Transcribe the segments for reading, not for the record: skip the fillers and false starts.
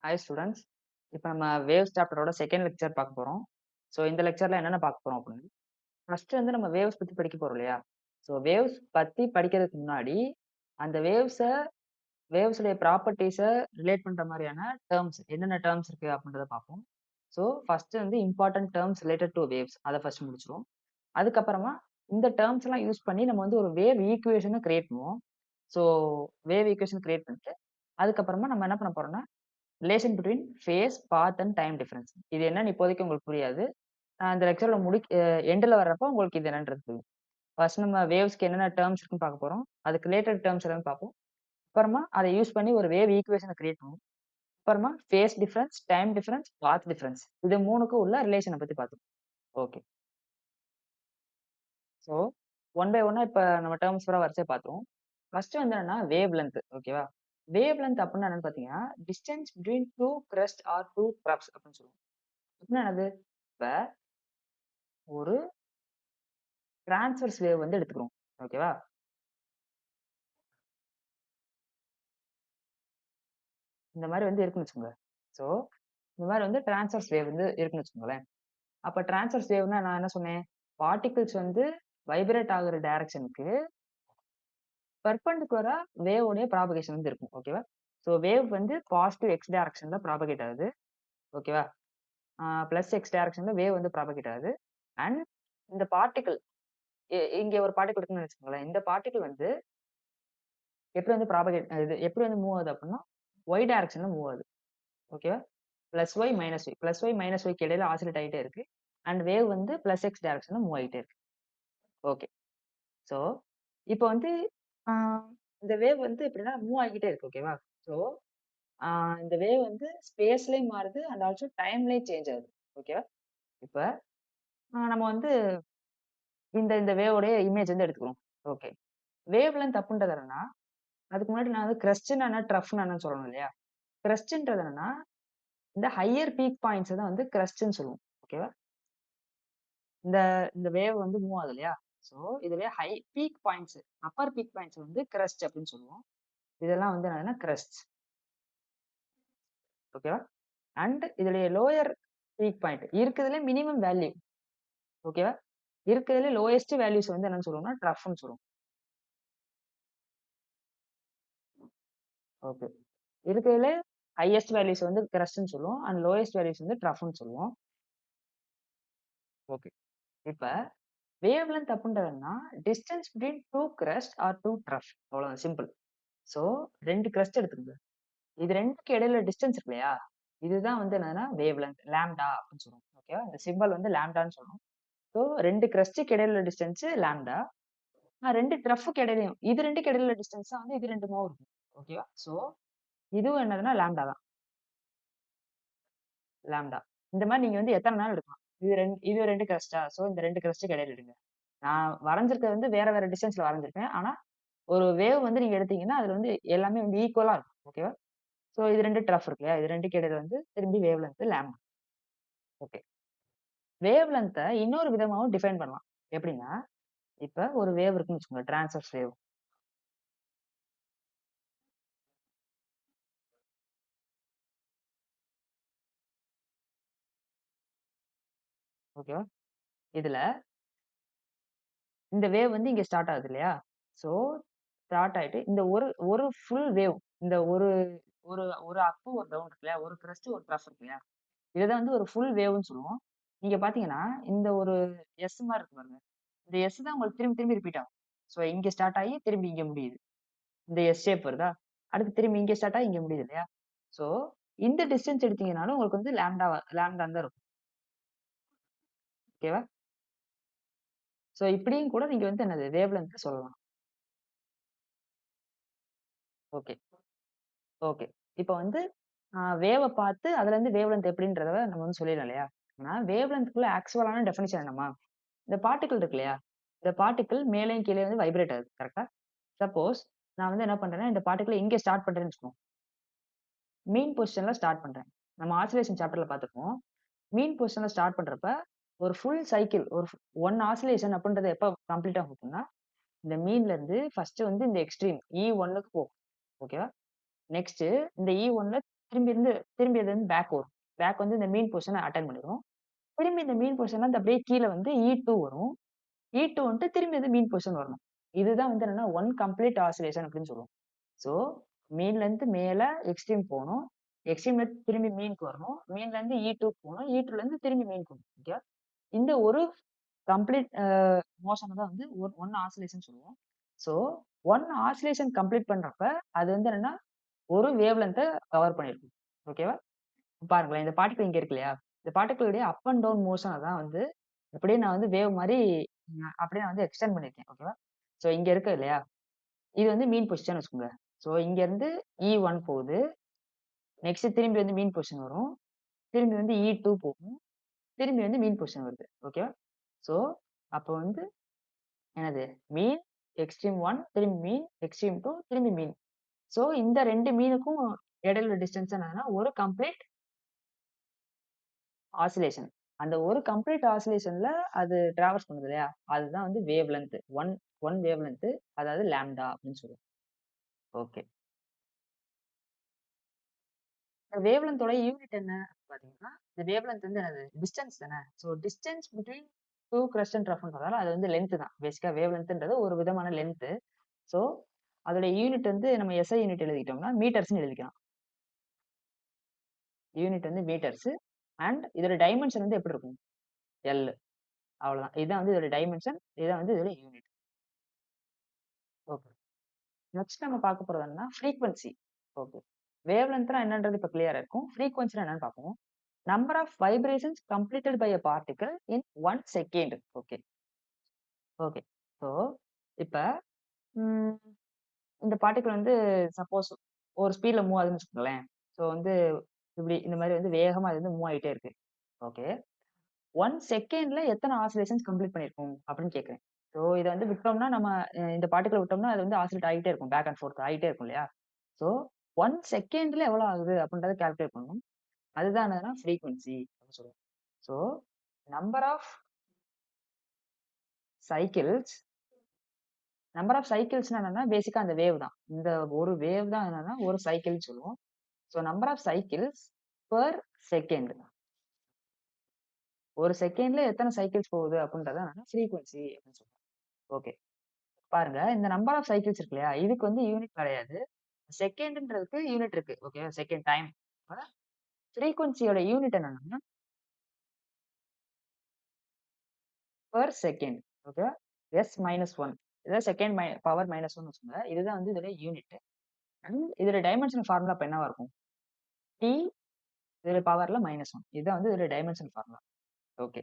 Hi students. இப்போ நம்ம waves சாப்டரோட second lecture பார்க்க போறோம். ஸோ இந்த லெக்சர்ல என்னென்ன பார்க்க போறோம் அப்படின்னு ஃபர்ஸ்ட் வந்து நம்ம வேவ்ஸ் பத்தி படிக்க போறோம் இல்லையா? ஸோ வேவ்ஸ் பத்தி படிக்கிறதுக்கு முன்னாடி அந்த வேவ்ஸுடைய ப்ராப்பர்ட்டிஸை ரிலேட் பண்ற மாதிரியான டேர்ம்ஸ் என்னென்ன டேர்ம்ஸ் இருக்கு அப்படின்றத பார்ப்போம். ஸோ ஃபர்ஸ்ட் வந்து important terms related to waves அதை ஃபர்ஸ்ட் முடிச்சிருவோம். அதுக்கப்புறமா இந்த டேர்ம்ஸ் எல்லாம் யூஸ் பண்ணி நம்ம வந்து ஒரு வேவ் ஈக்குவேஷனை கிரியேட் பண்ணுவோம். ஸோ வேவ் ஈக்குவேஷன் கிரியேட் பண்ணிட்டு அதுக்கப்புறமா நம்ம என்ன பண்ண போறோம்னா relation between phase, path and time difference. இது என்னன்னு இப்போதைக்கு உங்களுக்கு புரியாது. நான் இந்த லெக்சரோட எண்டுல வர்றப்போ உங்களுக்கு இது என்னன்றது புரியும். ஃபர்ஸ்ட் நம்ம வேவ்ஸ்க்கு என்னென்ன டேர்ம்ஸ் இருக்குன்னு பார்க்க போறோம். அதுக்கு ரிலேட்டட் டேர்ம்ஸ் என்னன்னு பார்ப்போம். அப்புறமா அதை யூஸ் பண்ணி ஒரு வேவ் ஈக்குவேஷனை கிரியேட் பண்ணுவோம். அப்புறமா phase difference, time difference, path difference இது மூணுக்கும் உள்ள ரிலேஷனை பத்தி பார்த்தோம். ஓகே. ஸோ ஒன் பை ஒன்னா இப்போ நம்ம டேர்ம்ஸ் பூரா வரிசையா பார்த்துருவோம். ஃபர்ஸ்ட் வந்து என்னன்னா வேவ் லென்த். ஓகேவா? வேவ் லென்த் அப்படின்னா என்னன்னு பார்த்தீங்கன்னா distance between two crest or two troughs அப்படின்னு சொல்லுவோம். அப்படின்னா என்னது? இப்ப ஒரு டிரான்ஸ்வர்ஸ் வேவ் வந்து எடுத்துக்கிறோம். ஓகேவா? இந்த மாதிரி வந்து இருக்குன்னு வச்சுக்கோங்க. ஸோ இந்த மாதிரி வந்து டிரான்ஸ்வர்ஸ் வேவ் வந்து இருக்குன்னு வச்சுக்கோங்களேன். அப்ப டிரான்ஸ்வர்ஸ் வேவ்னா நான் என்ன சொன்னேன்? பார்ட்டிகிள்ஸ் வந்து வைப்ரேட் ஆகுற டைரக்ஷனுக்கு பெர்பெண்டிகுலரா வேவோடைய ப்ராபகேஷன் வந்து இருக்கும். ஓகேவா? ஸோ வேவ் வந்து பாசிட்டிவ் எக்ஸ் டைரக்ஷன்ல ப்ராபகேட் ஆகுது. ஓகேவா? பிளஸ் எக்ஸ் டைரக்ஷன்ல வேவ் வந்து ப்ராபகேட் ஆகுது. அண்ட் இந்த பார்ட்டிகிள் இங்க ஒரு பார்ட்டிகிள் இருக்குன்னு வச்சுக்கோங்களேன். இந்த பார்ட்டிகிள் வந்து எப்படி வந்து ப்ராபகேட் இது எப்படி வந்து மூவ் ஆகுது அப்படின்னா ஒய் டைரக்ஷன்ல மூவ் ஆகுது. ஓகேவா? Plus Y minus Y plus Y minus ஒய்க்கு இடையில ஆசிலேட் ஆகிட்டே இருக்கு. அண்ட் வேவ் வந்து பிளஸ் எக்ஸ் டைரக்ஷன்ல மூவ் ஆகிட்டே இருக்கு. ஓகே. ஸோ இப்போ வந்து ஆஹ் இந்த வேவ் வந்து எப்படின்னா மூவ் ஆகிட்டே இருக்கு. ஓகேவா? ஸோ இந்த வேவ் வந்து ஸ்பேஸ்லயும் மாறுது அண்ட் ஆல்சோ டைம்லயும் சேஞ்ச் ஆகுது. ஓகேவா? இப்போ நம்ம வந்து இந்த இந்த வேவோடைய இமேஜ் வந்து எடுத்துக்கிறோம். ஓகே. வேவ் லென்த் அப்படின்றது என்னன்னா அதுக்கு முன்னாடி நான் வந்து கிரஸ்ட்னா என்ன ட்ரஃப்னு என்னன்னு சொல்லணும் இல்லையா? கிரஸ்ட்ன்றது என்னன்னா இந்த ஹையர் பீக் பாயிண்ட்ஸ் தான் வந்து கிரஸ்ட்னு சொல்லுவோம். ஓகேவா? இந்த இந்த வேவ் வந்து மூவ் ஆகுது இல்லையா? ஸோ இதுல high peak points upper peak points வந்து கிரஸ்ட் அப்படின்னு சொல்லுவோம். இதெல்லாம் வந்து என்னன்னா கிரஸ்ட். ஓகேவா? அண்ட் இதுல லோயர் பீக் பாயிண்ட் இருக்கிறதுல மினிமம் வேல்யூ. ஓகேவா? இருக்கிறதுல லோயஸ்ட் வேல்யூஸ் வந்து என்னன்னு சொல்லுவோம்னா ட்ரஃப்னு சொல்லுவோம். ஓகே. இருக்கிறதுல ஹையஸ்ட் வேல்யூஸ் வந்து கிரஸ்ட்னு சொல்லுவோம் அண்ட் லோயஸ்ட் வேல்யூஸ் வந்து ட்ரஃப்னு சொல்லுவோம். ஓகே. இப்ப வேவ் லென்த் அப்படின்றதுன்னா distance between two crest or two trough. அவ்வளவுதான் சிம்பிள். ஸோ ரெண்டு கிரஸ்ட் எடுத்துக்கோங்க. இது ரெண்டுக்கு இடையில டிஸ்டன்ஸ் இருக்கு இல்லையா? இதுதான் வந்து என்னன்னா வேவ் லென்த் லாம்டா அப்படின்னு சொல்லுவோம். ஓகேவா? இந்த சிம்பிள் வந்து லாம்டான்னு சொல்லுவோம். ஸோ ரெண்டு கிரஸ்டுக்கு இடையில டிஸ்டன்ஸ் லாம்டா. ரெண்டு ட்ரஃப்க்கு இடையிலையும் இது ரெண்டுக்கு இடையில டிஸ்டன்ஸ் தான் வந்து இது ரெண்டுமோ இருக்கும். ஓகேவா? ஸோ இதுவும் என்னதுன்னா லாம்டா தான். லாம்டா. இந்த மாதிரி நீங்க வந்து எத்தனை நாள் எடுக்கலாம்? இது ரெண்டு கிரஸ்டா? ஸோ இந்த ரெண்டு கிரஸ்டுக்கு இடையில எடுங்க. நான் வரைஞ்சிருக்கிறது வந்து வேற வேற டிஸ்டன்ஸ்ல வரைஞ்சிருப்பேன். ஆனா ஒரு வேவ் வந்து நீங்க எடுத்தீங்கன்னா அதுல வந்து எல்லாமே வந்து ஈக்குவலா இருக்கும். ஓகேவா? ஸோ இது ரெண்டு ட்ரஃப் இருக்கு இல்லையா? இது ரெண்டுக்கு இடையில வந்து திரும்பி wave length lambda. Okay. Wave லென்த்தை இன்னொரு விதமாவும் டிஃபைன் பண்ணலாம். எப்படின்னா இப்ப ஒரு வேவ் இருக்குன்னு வச்சுக்கோங்க. Transverse wave. ஓகேவா? இதுல இந்த வேவ் வந்து இங்க ஸ்டார்ட் ஆகுது இல்லையா? ஸோ ஸ்டார்ட் ஆயிட்டு இந்த ஒரு ஒரு ஃபுல் வேவ் இந்த ஒரு ஒரு ஒரு அப் ஒரு டவுன் இருக்கு இல்லையா? ஒரு கிரஸ்ட் ஒரு ட்ரஃப் இருக்கு இல்லையா? இதுதான் வந்து ஒரு ஃபுல் வேவ்னு சொல்லுவோம். நீங்க பாத்தீங்கன்னா இந்த ஒரு எஸ் மாதிரி இருக்கு பாருங்க. இந்த எஸ் தான் உங்களுக்கு திரும்பி திரும்பி ரிப்பீட் ஆகும். ஸோ இங்க ஸ்டார்ட் ஆகி திரும்பி இங்க முடியுது. இந்த எஸ் ஷேப் வருதா? அடுத்து திரும்பி இங்க ஸ்டார்ட் ஆகி இங்க முடியுது இல்லையா? ஸோ இந்த டிஸ்டன்ஸ் எடுத்தீங்கனாலும் உங்களுக்கு வந்து லாம்டா தான் இருக்கும். ஓகேவா? ஸோ இப்படியும் கூட நீங்க வந்து என்னது வேவ் லென்த் சொல்லலாம். ஓகே. ஓகே. இப்ப வந்து வேவ பார்த்து அதுல இருந்து வேவ் லென்த் எப்படின்றத நம்ம வந்து சொல்லிடலாம் இல்லையா? ஆனா வேவ் லென்த்க்குள்ள ஆக்சுவலான டெஃபினிஷன் என்னமா? இந்த பார்ட்டிகிள் இருக்கு இல்லையா? இந்த பார்ட்டிகிள் மேலேயும் கீழே வந்து வைப்ரேட் ஆகுது. கரெக்ட்டா? சப்போஸ் நான் வந்து என்ன பண்றேன்னா, இந்த பார்ட்டிகிள இங்க ஸ்டார்ட் பண்றேன்னு வச்சுக்கோங்க. மீன் பொசிஷன்ல ஸ்டார்ட் பண்றேன். நம்ம ஆசிலேஷன் சாப்டர்ல பார்த்திருப்போம். மீன் பொசிஷன்ல ஸ்டார்ட் பண்றப்ப, ஒரு ஃபுல் சைக்கிள் ஒரு 1 ஆசிலேஷன் அப்படின்றது எப்ப கம்ப்ளீட் ஆகும் அப்படின்னா, இந்த மீன்ல இருந்து ஃபர்ஸ்ட் வந்து இந்த எக்ஸ்ட்ரீம் E1க்கு போகும். ஓகேவா? நெக்ஸ்ட் இந்த E1ல திரும்பி அது வந்து பேக் வரும். பேக் வந்து இந்த மீன் பொசிஷன அட்டெண்ட் பண்ணிரும். திரும்பி இந்த மீன் பொசிஷன்ல அந்த அப்படியே கீழ வந்து E2 வரும். E2 வந்துட்டு திரும்பி அது மீன் பொசிஷன் வரணும். இதுதான் வந்து என்னன்னா, ஒன் கம்ப்ளீட் ஆசிலேஷன் அப்படின்னு சொல்லுவோம். ஸோ மீன்ல இருந்து மேல எக்ஸ்ட்ரீம் போணும். எக்ஸ்ட்ரீம்ல திரும்பி மீனுக்கு வரணும். மீன்ல இருந்து E2 போணும். E2ல இருந்து திரும்பி மீனுக்கு வரணும். ஓகேவா? இந்த ஒரு கம்ப்ளீட் மோஷன தான் வந்து ஒன் ஆசிலேஷன் சொல்லுவோம். ஸோ ஒன் ஆசிலேஷன் கம்ப்ளீட் பண்றப்ப அது வந்து என்னன்னா, ஒரு வேவ் லென்த்த கவர் பண்ணியிருக்கும். ஓகேவா? பாருங்களேன், இந்த பார்ட்டிகிள் இங்க இருக்கு இல்லையா? இந்த பார்ட்டிகிளுடைய அப் அண்ட் டவுன் மோஷன தான் வந்து அப்படியே நான் வந்து வேவ் மாரி அப்படியே நான் வந்து எக்ஸ்டெண்ட் பண்ணியிருக்கேன். ஓகேவா? ஸோ இங்க இருக்கு இல்லையா? இது வந்து மீன் பொசிஷன் வச்சுக்கோங்க. ஸோ இங்க இருந்து E1 போகுது. நெக்ஸ்ட் திரும்பி வந்து மீன் பொசிஷன் வரும். திரும்பி வந்து E2 போகும். திரும்பி வந்து மீன் பொசிஷன் வருது. ஓகேவா? ஸோ அப்போ வந்து என்னது? மீன், எக்ஸ்ட்ரீம் 1 திரும்பி மீன், எக்ஸ்ட்ரீம் 2 திரும்பி மீன். ஸோ இந்த 2 மீனுக்கும் இடையில உள்ள டிஸ்டன்ஸ் என்னன்னா, ஒரு கம்ப்ளீட் ஆசிலேஷன். அந்த ஒரு கம்ப்ளீட் ஆசிலேஷன்ல அது டிராவர்ஸ் பண்ணுது இல்லையா? அதுதான் வந்து wave length. One wave length அதாவது லாம்ப்டா அப்படின்னு சொல்லுவோம். ஓகே. இந்த வேவ் லென்த்தோட யூனிட் என்ன பார்த்தீங்கன்னா, இந்த வேவ் லென்த் வந்து என்னது? டிஸ்டன்ஸ் தானே. So distance between 2 crest and ரஃப்ன்றதால அது வந்து லென்த் தான். பேசிக்கா வேவ் லென்த்ன்றது ஒரு விதமான லென்த். ஸோ அதோட யூனிட் வந்து நம்ம எஸ்ஐ யூனிட் எழுதிட்டோம்னா மீட்டர்ஸ்ன்னு எழுதிக்கலாம். யூனிட் வந்து மீட்டர்ஸ் அண்ட் இதோட டைமென்ஷன் வந்து எப்படி இருக்கும்? எல். அவ்வளவுதான். இதான் வந்து இதோட டைமென்ஷன். இதான் வந்து இதோட யூனிட். ஓகே. நெக்ஸ்ட் நம்ம பார்க்க போறது என்னன்னா ஃப்ரீக்வென்சி. ஓகே. வேவ் லென்த்னா என்னன்றது இப்ப கிளியரா இருக்கும். ஃப்ரீக்வென்சினா என்னன்னு பார்ப்போம். Number of vibrations completed by a particle in 1 second. Okay. Okay. So இப்ப ம், இந்த பார்ட்டிகிள் வந்து சப்போஸ் ஒரு ஸ்பீட்ல மூவ் ஆகுதுன்னு வச்சுக்கோங்களேன். ஸோ வந்து இப்படி இந்த மாதிரி வந்து வேகமா இது வந்து மூவ் ஆயிட்டே இருக்கு. ஓகே. 1 செகண்ட்ல எத்தனை ஆசிலேஷன்ஸ் கம்ப்ளீட் பண்ணியிருக்கும் அப்படின்னு கேட்கிறேன். ஸோ இத வந்து விட்டோம்னா நம்ம இந்த பார்ட்டிகிள் விட்டோம்னா அது வந்து ஆசிலேட் ஆகிட்டே இருக்கும். பேக் அண்ட் ஃபோர்த் ஆகிட்டே இருக்கும் இல்லையா? ஸோ 1 செகண்ட்ல எவ்வளவு ஆகுது அப்படின்றத கால்குலேட் பண்ணணும். அதுதான் என்னதுன்னா ஃப்ரீக்வென்சி அப்படின்னு சொல்லுவோம். So number of cycles number of சைக்கிள்ஸ்னா என்னன்னா பேசிக்கா அந்த வேவ் தான். இந்த ஒரு வேவ் தான் என்னன்னா ஒரு சைக்கிள்னு சொல்லுவோம். So number of cycles per second. ஒரு செகண்ட்ல எத்தனை சைக்கிள்ஸ் போகுது அப்படின்றத என்னன்னா ஃப்ரீக்வென்சி அப்படின்னு சொல்லுவோம். ஓகே. பாருங்க இந்த நம்பர் ஆஃப் சைக்கிள்ஸ் இருக்கு இல்லையா? இதுக்கு வந்து யூனிட் கிடையாது. செகண்ட்ன்றதுக்கு யூனிட் இருக்கு. ஓகே. Second time. ஃப்ரீக்வென்சியோட யூனிட் என்னன்னா per second. Okay. S minus one. இதான் செகண்ட் பவர் மைனஸ் ஒன் வச்சுக்கோங்க. இதுதான் வந்து இதோட யூனிட். அண்ட் இதோட டைமென்ஷன் ஃபார்முலா இப்ப என்னவா இருக்கும்? டி இதோட பவர்ல மைனஸ் ஒன். இதுதான் வந்து இதோட டைமென்ஷன் ஃபார்முலா. ஓகே.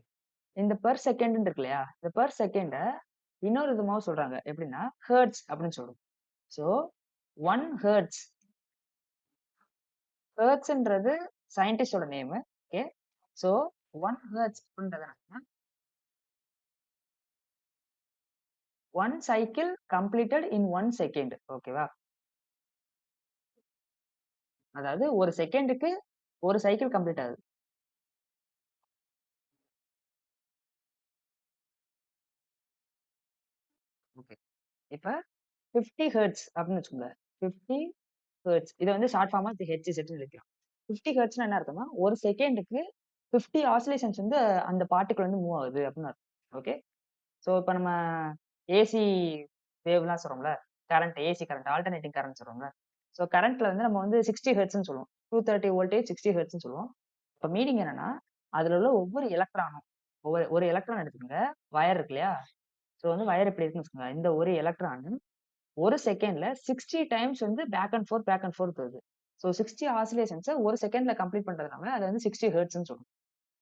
இந்த பெர் செகண்ட் இருக்கு இல்லையா? இந்த பெர் செகண்ட இன்னொரு விதமாவும் சொல்றாங்க. எப்படின்னா ஹெர்ட்ஸ் அப்படின்னு சொல்றோம். So 1 hertz. ஹெர்ட்ஸ்ன்றது சயின்டிஸ்டோட நேமு. ஓகே. ஸோ 1 ஹெர்ட்ஸ் அப்படின்றது என்னன்னா 1 சைக்கிள் கம்ப்ளீட்டட் இன் 1 செகண்ட். ஓகேவா? அதாவது ஒரு செகண்டுக்கு ஒரு சைக்கிள் கம்ப்ளீட் ஆகுது. ஓகே. இப்ப 50 ஹெர்ட்ஸ் அப்படின்னு வச்சுக்கோங்க. 50 ஹெர்ட்ஸ். இத வந்து ஷார்ட் ஃபார்மா ஹெச்இசட்ன்னு எழுதிக்கலாம். 50 ஹெர்ட்ஸ்னா என்ன அர்த்தம்னா, ஒரு செகண்டுக்கு 50 ஆசிலேஷன்ஸ் வந்து அந்த பார்ட்டிகிள் வந்து மூவ் ஆகுது அப்படின்னு அர்த்தம். ஓகே. ஸோ இப்ப நம்ம ஏசி வேவ்லாம் சொல்றோம்ல. Current AC current, alternating current சொல்றோம்ல. ஸோ கரண்ட்ல வந்து நம்ம வந்து 60 ஹெர்ட்ஸ்ன்னு சொல்லுவோம். 230 வோல்டேஜ் 60 ஹெர்ட்ஸ்ன்னு சொல்லுவோம். இப்ப மீனிங் என்னன்னா, அதுல உள்ள ஒவ்வொரு எலக்ட்ரானும் ஒரு எலக்ட்ரான் எடுத்துக்கோங்க. வயர் இருக்கு இல்லையா? ஸோ வந்து வயர் இப்படி இருக்குன்னு வச்சுக்கோங்க. இந்த ஒரு எலக்ட்ரான் ஒரு செகண்ட்ல 60 டைம்ஸ் வந்து பேக் அண்ட் ஃபோர்த் வருது. ஸோ 60 ஆசிலேஷன்ஸ ஒரு செகண்ட்ல கம்ப்ளீட் பண்றதுனால அது வந்து 60 ஹெர்ட்ஸ்ன்னு சொல்றோம்.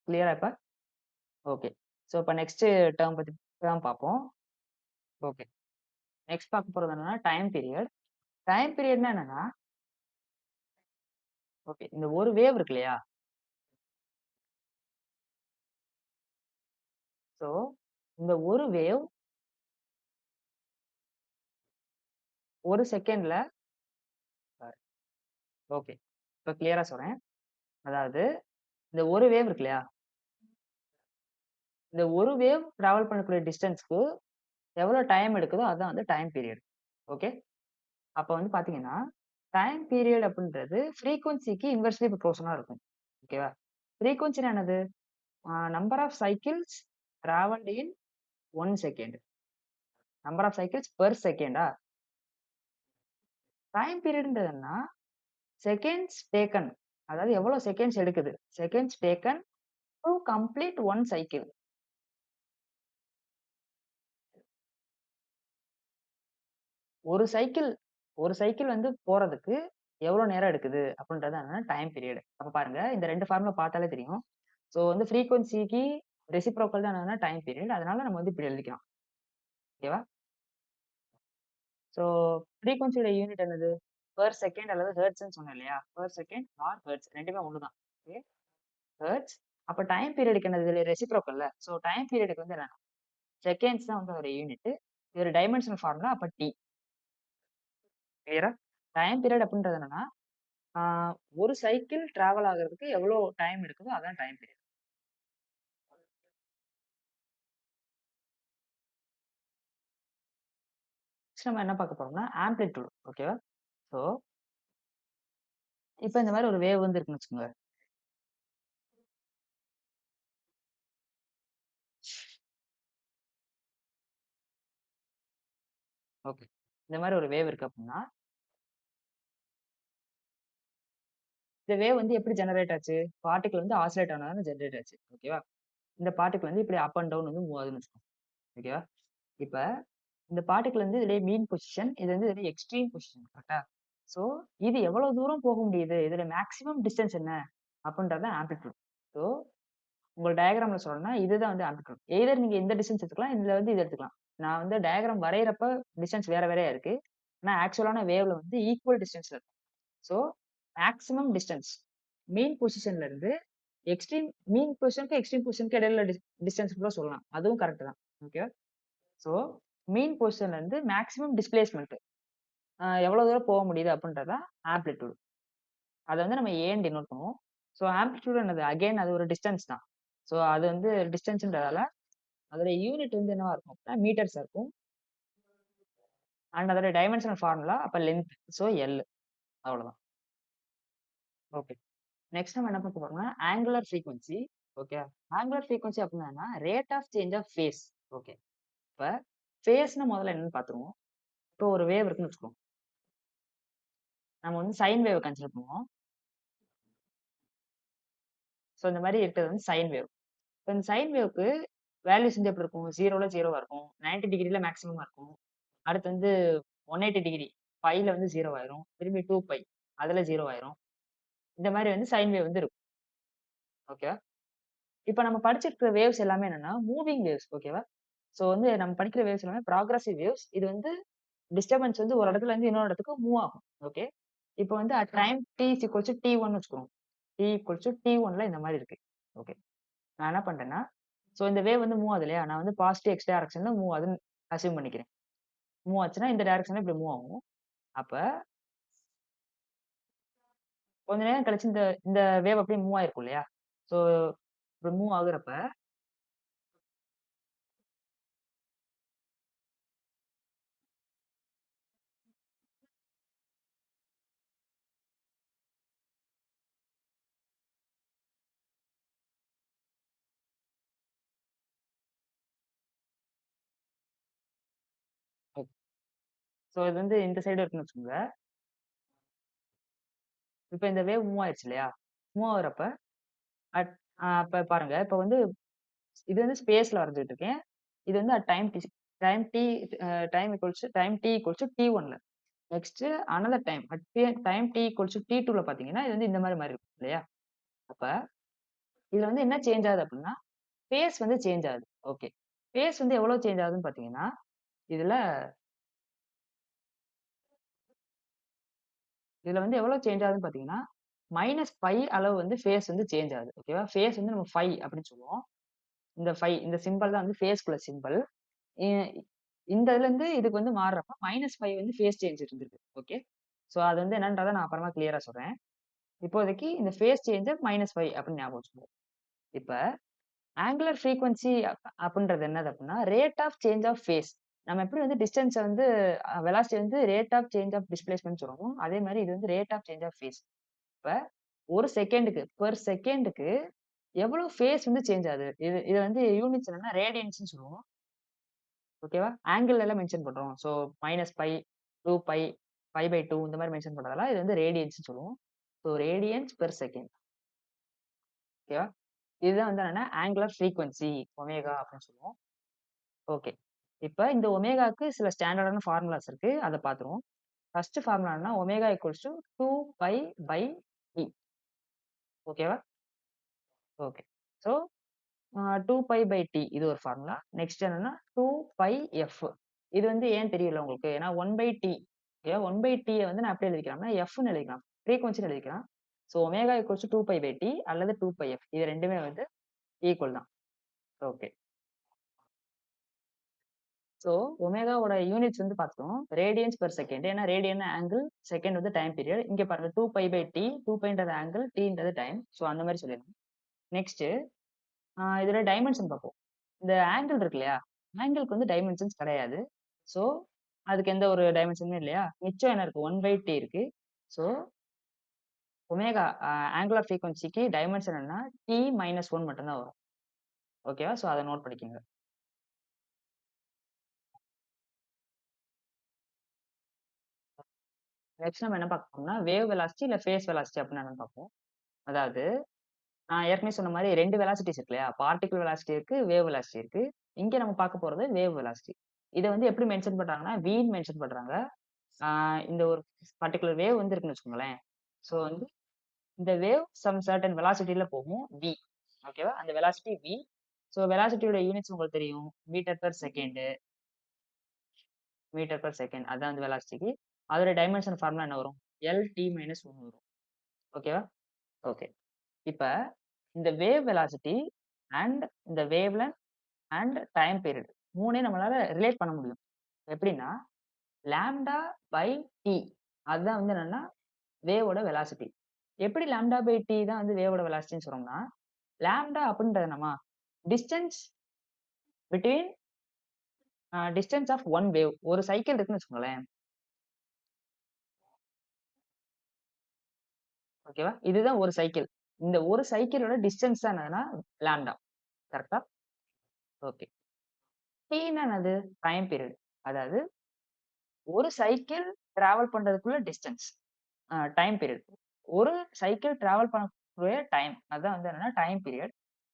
கிளியரா இப்ப? ஓகே. ஸோ இப்ப நெக்ஸ்ட் டேர்ம் பார்ப்போம். ஓகே. நெக்ஸ்ட் பார்க்க போறது என்னன்னா டைம் பீரியட். டைம் பீரியட்னா என்னன்னா, ஓகே இந்த ஒரு வேவ் இருக்கு இல்லையா? ஸோ இந்த ஒரு வேவ் ஒரு செகண்ட்ல ஓகே. இப்ப கிளியரா சொல்றேன். அதாவது இந்த ஒரு வேவ் இருக்கு இல்லையா? இந்த ஒரு வேவ் டிராவல் பண்ணக்கூடிய டிஸ்டன்ஸ்க்கு எவ்வளோ டைம் எடுக்குதோ அதான் வந்து டைம் பீரியட். ஓகே. அப்ப வந்து பார்த்தீங்கன்னா, டைம் பீரியட் அப்படின்றது ஃப்ரீக்வன்சிக்கு இன்வெர்ஸ்லி ப்ரொபோர்ஷனா இருக்கும். ஓகேவா? ஃப்ரீக்வன்சினா என்னது? Number of cycles travelled in 1 second. Number of cycles per செகண்டா? டைம் பீரியட்ன்றது என்ன? Seconds taken. அதாவது எவ்வளவு செகண்ட்ஸ் எடுக்குது? Seconds taken to complete 1 cycle. ஒரு சைக்கிள் ஒரு சைக்கிள் வந்து போறதுக்கு எவ்வளவு நேரம் எடுக்குது அப்படின்றது டைம் பீரியட். அப்ப பாருங்க இந்த 2 ஃபார்முலா பார்த்தாலே தெரியும். சோ வந்து ஃப்ரீக்வன்சிக்கு ரெசிப்ரோக்கல் தான் என்னன்னா டைம் பீரியட். அதனால நம்ம வந்து இப்படி எழுதிக்கலாம். ஓகேவா? சோ ஃப்ரீக்வன்சியோட யூனிட் என்னது? பெர் செகண்ட் அல்லது ஹெர்ட்ஸ்ன்னு சொன்னேன் இல்லையா? பெர் செகண்ட் ஆர் ஹெர்ட்ஸ் ரெண்டுமே ஒண்ணு தான். Okay, hertz. அப்ப டைம் பீரியடுக்கு என்னது? ரெசிப்ரோக்கல்ல. சோ டைம் பீரியடுக்கு வந்து என்ன? செகண்ட்ஸ் தான் வந்து ஒரு யூனிட். இது ஒரு டைமென்ஷனல் ஃபார்முலா. அப்ப டி. கிளியரா? டைம் பீரியட் அப்படின்றது என்னன்னா ஆ, ஒரு சைக்கிள் டிராவல் ஆகுறதுக்கு எவ்வளோ டைம் எடுக்குதோ அதான் டைம் பீரியட். நெக்ஸ்ட் நம்ம என்ன பார்க்க போறோம்னா ஆம்ப்ளிட்யூட். ஓகேவா? ஸோ இப்போ இந்த மாதிரி ஒரு வேவ் வந்து இருக்குன்னு வச்சுக்கோங்க. ஓகே, இந்த மாதிரி ஒரு வேவ் இருக்கு அப்படின்னா இந்த வேவ் வந்து எப்படி ஜெனரேட் ஆச்சு? பார்ட்டிகல் வந்து ஆசிலேட் ஆனதால ஜெனரேட் ஆச்சு. ஓகேவா? இந்த பார்ட்டிகல் வந்து இப்படி அப் அண்ட் டவுன் வந்து மூவ் ஆகுதுன்னு வச்சுக்கோங்க. ஓகேவா? இப்ப இந்த பார்ட்டிகல் வந்து இதுல மீன் பொசிஷன், இது வந்து இதுல எக்ஸ்ட்ரீம் பொசிஷன். கரெக்டா? ஸோ இது எவ்வளவு தூரம் போக முடியுது? இதுல மேக்ஸிமம் டிஸ்டன்ஸ் என்ன அப்படின்றது ஆம்ப்ளிட்யூட். ஸோ உங்க டயகிராம்ல சொல்லணும்னா இதுதான் வந்து ஆம்ப்ளிட்யூட். எய்தர் நீங்க இந்த டிஸ்டன்ஸ் எடுத்துக்கலாம், இதுல வந்து இது எடுத்துக்கலாம். நான் வந்து டயகிராம் வரையறப்ப டிஸ்டன்ஸ் வேற வேறையா இருக்கு. ஆனா ஆக்சுவலான வேவ்ல வந்து ஈக்குவல் டிஸ்டன்ஸ்ல இருக்கும். ஸோ மேக்ஸிமம் டிஸ்டன்ஸ் மீன் பொசிஷன்ல இருந்து எக்ஸ்ட்ரீம் மீன் பொசிஷனுக்கு எக்ஸ்ட்ரீம் பொசிஷனுக்கு இடையில டிஸ்டன்ஸ் கூட சொல்லலாம். அதுவும் கரெக்ட் தான். ஓகே. ஸோ மீன் பொசிஷன்ல இருந்து மேக்ஸிமம் டிஸ்பிளேஸ்மெண்ட் எவ்வளவு தூரம் போக முடியுது அப்படின்றதா ஆம்ப்ளிட்யூட். அதை வந்து நம்ம ஏன் டினோட் பண்ணுவோம். ஸோ ஆம்ப்ளிட்யூட் என்னது? அகைன் அது ஒரு டிஸ்டன்ஸ் தான். ஸோ அது வந்து டிஸ்டன்ஸ்ன்றதால அதோட யூனிட் வந்து என்னவா இருக்கும் அப்படின்னா மீட்டர்ஸ் இருக்கும். அண்ட் அதோட டைமென்ஷனல் ஃபார்முலா அப்ப லென்த். So L. அவ்வளவுதான். ஓகே. நெக்ஸ்ட் நம்ம என்ன பார்க்க போறோம்னா angular frequency. Okay. Angular frequency அப்படின்னா rate of change of phase. Okay. இப்ப ஃபேஸ்னா முதல்ல என்னன்னு பார்த்துருவோம். இப்போ ஒரு வேவ் இருக்குன்னு வச்சுக்கோங்க. நம்ம வந்து சைன் வேவ் கன்சிடர் பண்ணுவோம். ஸோ இந்த மாதிரி இருக்கிறது வந்து சைன் வேவ். இப்போ இந்த சைன் வேவ்க்கு வேல்யூஸ் வந்து எப்படி இருக்கும்? 0ல 0வா இருக்கும். 90 டிகிரில மேக்ஸிமமா இருக்கும். அடுத்து வந்து 180 டிகிரி பைல வந்து 0 ஆயிரும். திரும்பி 2 பை அதுல 0 ஆயிரும். இந்த மாதிரி வந்து சைன் வேவ் வந்து இருக்கும். ஓகே. இப்ப நம்ம படிச்சிருக்கிற வேவ்ஸ் எல்லாமே என்னன்னா மூவிங் வேவ்ஸ். ஓகேவா? சோ வந்து நம்ம படிக்கிற வேவ்ஸ் எல்லாமே ப்ராக்ரசிவ் வேவ்ஸ். இது வந்து டிஸ்டர்பன்ஸ் வந்து ஒரு இடத்துல இருந்து இன்னொரு இடத்துக்கு மூவ் ஆகும். ஓகே. இப்போ வந்து at time t is equal to t1 வச்சுக்கோங்க. t equals to t1ல இந்த மாதிரி இருக்கு. ஓகே. நான் என்ன பண்றேன்னா சோ இந்த வேவ் வந்து மூவ் ஆகுது இல்லையா? நான் வந்து பாசிட்டிவ் எக்ஸ் டைரக்ஷன்ல மூவ் ஆகுதுன்னு அஸ்யூம் பண்ணிக்கிறேன். மூவ் ஆச்சுன்னா இந்த டைரக்ஷன்ல இப்படி மூவ் ஆகும். அப்ப கொஞ்ச நேரம் கழிச்சு இந்த இந்த வேவ் அப்படியே மூவ் ஆயிருக்கும் இல்லையா? சோ இப்படி மூவ் ஆகுறப்ப சோ இது வந்து இந்த சைடு இருக்குன்னு வச்சுக்கோங்க. இப்ப இந்த வேவ் மூவ் ஆயிருச்சு இல்லையா? மூவ் ஆகுறப்ப அட் இப்ப பாருங்க. இப்ப வந்து இது வந்து ஸ்பேஸ்ல வரைஞ்சுட்டு இருக்கேன். இது வந்து at time T time T equals to T1ல. Next another time at time T equals to T2ல பாத்தீங்கன்னா, இது வந்து இந்த மாரி இருக்கும் இல்லையா? அப்ப இதுல வந்து என்ன சேஞ்ச் ஆகுது அப்படின்னா, ஃபேஸ் வந்து சேஞ்ச் ஆகுது. ஓகே. ஃபேஸ் வந்து எவ்வளவு சேஞ்ச் ஆகுதுன்னு பாத்தீங்கன்னா, இதுல இதுல வந்து எவ்வளவு சேஞ்ச் ஆகுதுன்னு பாத்தீங்கன்னா, -5 அளவு வந்து ஃபேஸ் வந்து சேஞ்ச் ஆகுது. ஓகேவா? ஃபேஸ் வந்து நம்ம 5 அப்படின்னு சொல்லுவோம். இந்த 5 இந்த சிம்பல் தான் வந்து ஃபேஸ்க்குள்ள சிம்பல். இ இந்த இதுலருந்து இதுக்கு வந்து மாறுறப்ப -5 வந்து ஃபேஸ் சேஞ்ச் இருந்திருக்கு. ஓகே. சோ அது வந்து என்னன்றத நான் அப்புறமா கிளியரா சொல்றேன். இப்போதைக்கு இந்த ஃபேஸ் சேஞ்ச -5 அப்படின்னு ஞாபகம் வச்சுக்கோங்க. இப்ப ஆங்குலர் ஃப்ரீக்வன்சி அப்படின்றது என்னது அப்படின்னா, rate of change of phase. நம்ம எப்படி வந்து டிஸ்டன்ஸ வந்து வெலாசிட்டி வந்து rate of change of displacement சொல்லுவோம். அதே மாரி இது வந்து rate of change of phase. இப்ப 1 செகண்டுக்கு பெர் செகண்டுக்கு எவ்வளவு ஃபேஸ் வந்து சேஞ்ச் ஆகுது. இது வந்து யூனிட்ஸ் என்னன்னா ரேடியன்ஸ்ன்னு சொல்லுவோம். ஓகேவா? ஆங்கிள் எல்லாம் மென்ஷன் பண்றோம். ஸோ -π, 2π, π/2 இந்த மாரி மென்ஷன் பண்றதெல்லாம் இது வந்து ரேடியன்ஸ்ன்னு சொல்லுவோம். So radians per second. ஓகேவா? இதுதான் வந்து என்னன்னா ஆங்குலர் ஃப்ரீக்வென்சி ஒமேகா அப்படின்னு சொல்லுவோம். ஓகே. இப்ப இந்த ஒமேகாக்கு சில ஸ்டாண்டர்டான ஃபார்முலாஸ் இருக்கு. அத பார்த்துருவோம். ஃபர்ஸ்ட் ஃபார்முலா என்னன்னா ஒமேகா ஈக்குவல்ஸ் டூ 2π/t. ஓகேவா? ஓகே. ஸோ 2π/t இது ஒரு ஃபார்முலா. நெக்ஸ்ட் என்னன்னா 2πf. இது வந்து ஏன் தெரியல உங்களுக்கு? ஏன்னா 1/t. ஓகேவா? 1/t வந்து நான் எப்படி எழுதிக்கலாம்னா, fன்னு எழுதிக்கலாம். ஃப்ரீக்வென்சின்னு எழுதிக்கலாம். So omega equals two 2π/t அல்லது 2πf. இது 2மே வந்து ஈக்குவல் தான். ஓகே. ஸோ ஒமேகாவோட யூனிட்ஸ் வந்து பார்த்தோம். Radians per second. ஏன்னா ரேடியன் ஆங்கிள், செகண்ட் வந்து டைம் பீரியட். இங்க பாருங்க 2π/t, 2πன்றது ஆங்கிள், tன்றது டைம். ஸோ அந்த மாரி சொல்லிடலாம். நெக்ஸ்ட் இதுல டைமென்ஷன் பார்ப்போம். இந்த ஆங்கிள் இருக்கு இல்லையா? ஆங்கிள்க்கு வந்து டைமென்ஷன்ஸ் கிடையாது. ஸோ அதுக்கு எந்த ஒரு டைமென்ஷனுமே இல்லையா? மிச்சம் என்ன இருக்கு? 1/t இருக்கு. ஸோ ஒமேகா ஆங்குலர் ஃப்ரீக்வென்சிக்கு டைமென்ஷன் என்னன்னா t-1 மட்டும் தான் வரும். ஓகேவா? ஸோ அத நோட் பண்ணிக்கோங்க. நெக்ஸ்ட் நம்ம என்ன பார்க்க போறோம்னா, வேவ் வெலாசிட்டி இல்ல ஃபேஸ் வெலாசிட்டி அப்டின்னு என்னன்னு பார்ப்போம். அதாவது நான் ஏற்கனவே சொன்ன மாரி 2 வெலாசிட்டிஸ் இருக்கு இல்லையா? பார்ட்டிகிள் வெலாசிட்டி இருக்கு, வேவ் வெலாசிட்டி இருக்கு. இங்க நம்ம பார்க்க போறது வேவ் வெலாசிட்டி. இத வந்து எப்படி மென்ஷன் பண்றாங்கன்னா, வின்னு மென்ஷன் பண்றாங்க. ஆ இந்த ஒரு பர்ட்டிகுலர் வேவ் வந்து இருக்குன்னு வச்சுக்கோங்களேன். ஸோ வந்து இந்த வேவ் சம் சர்டன் வெலாசிட்டில போகும் v. ஓகேவா? அந்த வெலாசிட்டி v. ஸோ வெலாசிட்டியோட யூனிட்ஸ் உங்களுக்கு தெரியும். Metre per second, metre per second. அதான் அந்த வெலாசிட்டிக்கு. அதோட டைமென்ஷன் ஃபார்முலா என்ன வரும்? LT-1 வரும். ஓகேவா? ஓகே. இப்ப இந்த வேவ் வெலாசிட்டி அண்ட் இந்த wave length and time period 3யும் நம்மளால ரிலேட் பண்ண முடியும். எப்படின்னா, லாம்ப்டா பை டி அதுதான் வந்து என்னன்னா வேவோட வெலாசிட்டி. எப்படி லாம்ப்டா பை டி தான் வந்து வேவோட வெலாசிட்டின்னு சொல்றோம்னா, லாம்ப்டா அப்படின்றது என்னமா distance between distance of one wave. ஒரு சைக்கிள் இருக்குன்னு வச்சுக்கோங்களேன். ஓகேவா? இதுதான் ஒரு சைக்கிள். இந்த ஒரு சைக்கிளோட டிஸ்டன்ஸ் தான் என்னதுன்னா லாம்ப்டா. கரெக்ட்டா? ஓகே. டீன்னா என்னது? Time period. அதாவது ஒரு சைக்கிள் டிராவல் பண்றதுக்குள்ள டிஸ்டன்ஸ். Time period. ஒரு சைக்கிள் டிராவல் பண்ணக்கூடிய டைம். அதான் வந்து என்னன்னா time period.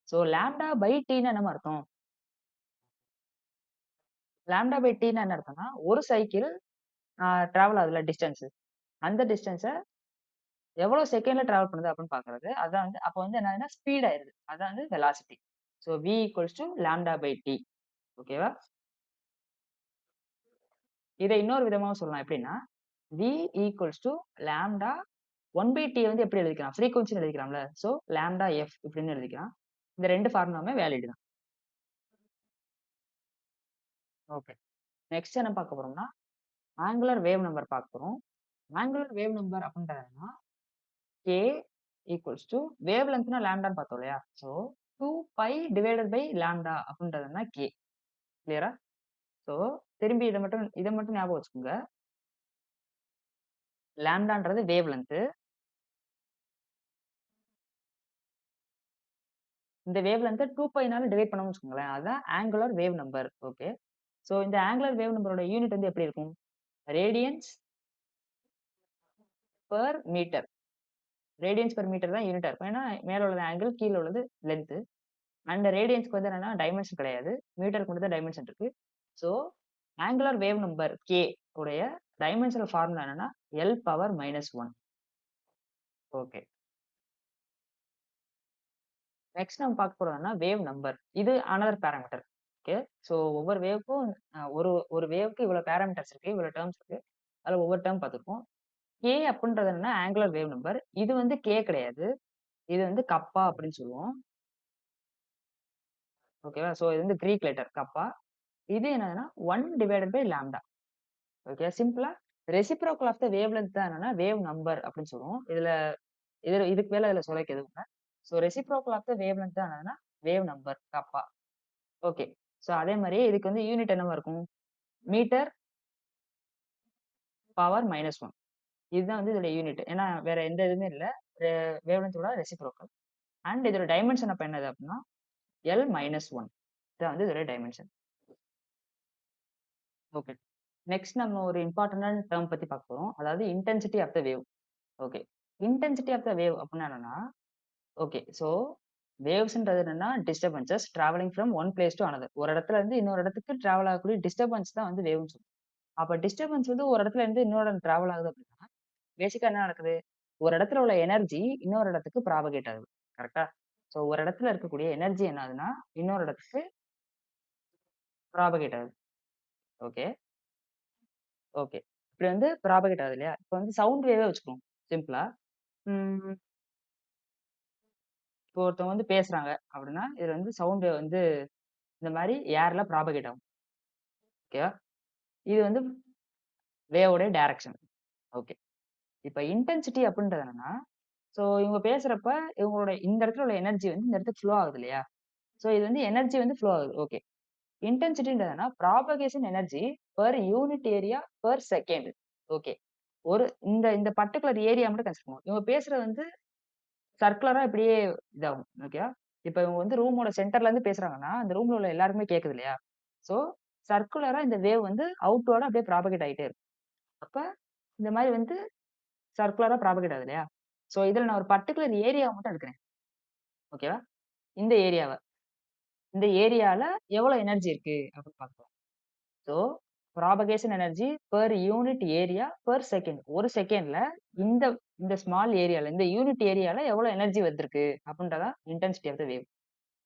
So lambda by டின்னு என்னமா அர்த்தம்? லாம்ப்டா பை டின்னா என்ன அர்த்தம்னா, ஒரு சைக்கிள் டிராவல் ஆகுதுல்ல டிஸ்டன்ஸ். அந்த டிஸ்டன்ஸ எவ்வளோ செகண்ட்ல டிராவல் பண்ணுது அப்படின்னு பார்க்குறது. அதான் வந்து அப்போ வந்து என்னதுன்னா ஸ்பீட் ஆயிருது. அதான் வந்து velocity. So v equals to lambda by T. ஓகேவா? இத இன்னொரு விதமாவும் சொல்லலாம். எப்படின்னா, v equals to lambda 1/t வந்து எப்படி எழுதிக்கலாம்? ஃப்ரீக்வென்சின்னு எழுதிக்கலாம்ல. ஸோ லாம்ப்டா எஃப் இப்படின்னு எழுதிக்கலாம். இந்த 2 ஃபார்முலாவுமே வேலிட் தான். ஓகே. நெக்ஸ்ட் என்ன பார்க்க போறோம்னா, ஆங்குலர் வேவ் நம்பர் பார்க்க போறோம். ஆங்குலர் வேவ் நம்பர் அப்படின்றது என்னன்னா, k ஈக்குவல்ஸ் டூ வேவ் லென்த்னா லாம்ப்டான்னு பார்த்தோம் இல்லையா? ஸோ 2π டிவைடட் பை லாம்ப்டா அப்படின்றதுன்னா k. கிளியரா? ஸோ திரும்பி இத மட்டும் ஞாபகம் வச்சுக்கோங்க. லாம்ப்டான்றது வேவ் லென்த். இந்த வேவ் லென்த்த 2πனால டிவைட் பண்ணோம்னு வச்சுக்கோங்களேன். அதான் angular wave number. Okay. So இந்த ஆங்குலர் வேவ் நம்பரோட யூனிட் வந்து எப்படி இருக்கும்? Radians per metre. Radians per metre தான் யூனிட்டா இருக்கும். ஏன்னா மேல உள்ளது ஆங்கிள், கீழ உள்ளது லென்த். அண்ட் ரேடியன்ஸ்க்கு வந்து என்னன்னா டைமென்ஷன் கிடையாது. மீட்டருக்கு மட்டும் தான் டைமென்ஷன் இருக்கு. So angular wave number k உடைய டைமென்ஷனல் ஃபார்முலா என்னன்னா L⁻⁻1. ஓகே. நெக்ஸ்ட் நம்ம பார்க்க போறதுன்னா வேவ் நம்பர். இது அனதர் பாராமீட்டர். ஓகே. ஸோ ஒவ்வொரு வேவ்க்கும் ஒரு ஒரு வேவ்க்கு இவ்வளவு பாராமீட்டர்ஸ் இருக்கு. இவ்வளவு டெர்ம்ஸ் இருக்கு. அதுல ஒவ்வொரு டெர்ம் பார்த்திருக்கோம். k அப்படின்றது என்னன்னா ஆங்குலர் வேவ் நம்பர். இது வந்து k கிடையாது. இது வந்து கப்பா அப்படின்னு சொல்லுவோம். ஓகேவா? ஸோ இது வந்து கிரீக் லெட்டர் கப்பா. இது என்னதுன்னா 1 டிவைடட் பை லாம்ப்டா. ஓகே. சிம்பிளா reciprocal of the wave length தான் என்னன்னா வேவ் நம்பர் அப்படின்னு சொல்லுவோம். இதுக்கு மேல இதுல சொல்லிக்க எதுவும் இல்ல. So reciprocal of the wave length தான் என்னதுன்னா wave number kappa. Okay. So அதே மாரி இதுக்கு வந்து யூனிட் என்னவா இருக்கும்? Metre power -1. இதுதான் வந்து இதோட யூனிட். ஏன்னா வேற எந்த இதுவுமே இல்ல. வேவ் லென்த்தோட ரெசிப்ரோக்கல். அண்ட் இதோட டைமென்ஷன் அப்ப என்னது அப்படின்னா L-1. இதான் வந்து இதோட டைமென்ஷன். ஓகே. நெக்ஸ்ட் நம்ம ஒரு இம்பார்ட்டன்டான டெர்ம் பத்தி பார்க்க போறோம். அதாவது intensity of the wave. Okay. Intensity of the wave அப்படின்னா என்னன்னா, ஓகே. ஸோ வேவ்ஸ்ன்றது என்னன்னா disturbances travelling from one place to another. ஒரு இடத்துல இருந்து இன்னொரு இடத்துக்கு டிராவல் ஆகக்கூடிய டிஸ்டர்பன்ஸ் தான் வந்து வேவ்னு சொல்லுவோம். அப்ப டிஸ்டர்பன்ஸ் வந்து ஒரு இடத்துல இருந்து இன்னொரு இடம் டிராவல் ஆகுது அப்படின்னா, பேசிக்கா என்ன நடக்குது? ஒரு இடத்துல உள்ள எனர்ஜி இன்னொரு இடத்துக்கு ப்ராபகேட் ஆகுது. கரெக்ட்டா? ஸோ ஒரு இடத்துல இருக்கக்கூடிய எனர்ஜி என்ன ஆகுதுன்னா, இன்னொரு இடத்துக்கு ப்ராபகேட் ஆகுது. ஓகே. ஓகே. இப்படி வந்து ப்ராபகேட் ஆகுது இல்லையா? இப்ப வந்து சவுண்ட் வேவே வச்சுக்குவோம் சிம்பிளா. ம். இப்போ ஒருத்தவங்க வந்து பேசுறாங்க அப்படின்னா, இதுல வந்து சவுண்ட் வேவ் வந்து இந்த மாரி ஏர்ல ப்ராபகேட் ஆகும். ஓகேவா? இது வந்து வேவோட டைரக்ஷன். ஓகே. இப்ப இன்டென்சிட்டி அப்படின்றது என்னன்னா, ஸோ இவங்க பேசுறப்ப இவங்களோட இந்த இடத்துல உள்ள எனர்ஜி வந்து இந்த இடத்துக்கு ஃப்ளோ ஆகுது இல்லையா? ஸோ இது வந்து எனர்ஜி வந்து ஃப்ளோ ஆகுது. ஓகே. இன்டென்சிட்டின்றதுனா propagation energy per unit area per second. Okay. ஒரு இந்த இந்த பர்ட்டிகுலர் ஏரியா மட்டும் கன்சிடர் பண்ணுவோம். இவங்க பேசுறது வந்து சர்க்குலரா இப்படியே இதாகும். ஓகேவா? இப்ப இவங்க வந்து ரூமோட சென்டர்ல இருந்து பேசுறாங்கன்னா, அந்த ரூம்ல உள்ள எல்லாருக்குமே கேட்குது இல்லையா? ஸோ சர்க்குலரா இந்த வேவ் வந்து அவுட்வர்டா அப்படியே ப்ராபகேட் ஆயிட்டே இருக்கும். அப்ப இந்த மாரி வந்து சர்க்குலரா ப்ராபகேட் ஆகுது இல்லையா? ஸோ இதுல நான் ஒரு பர்ட்டிகுலர் ஏரியாவ மட்டும் எடுக்கிறேன். ஓகேவா? இந்த ஏரியாவ. இந்த ஏரியால எவ்வளவு எனர்ஜி இருக்கு அப்படின்னு பார்க்கலாம். So propagation energy per unit area per second. ஒரு செகண்ட்ல இந்த இந்த ஸ்மால் ஏரியால இந்த யூனிட் ஏரியால எவ்வளவு எனர்ஜி வந்திருக்கு அப்படின்றதான் intensity of the wave.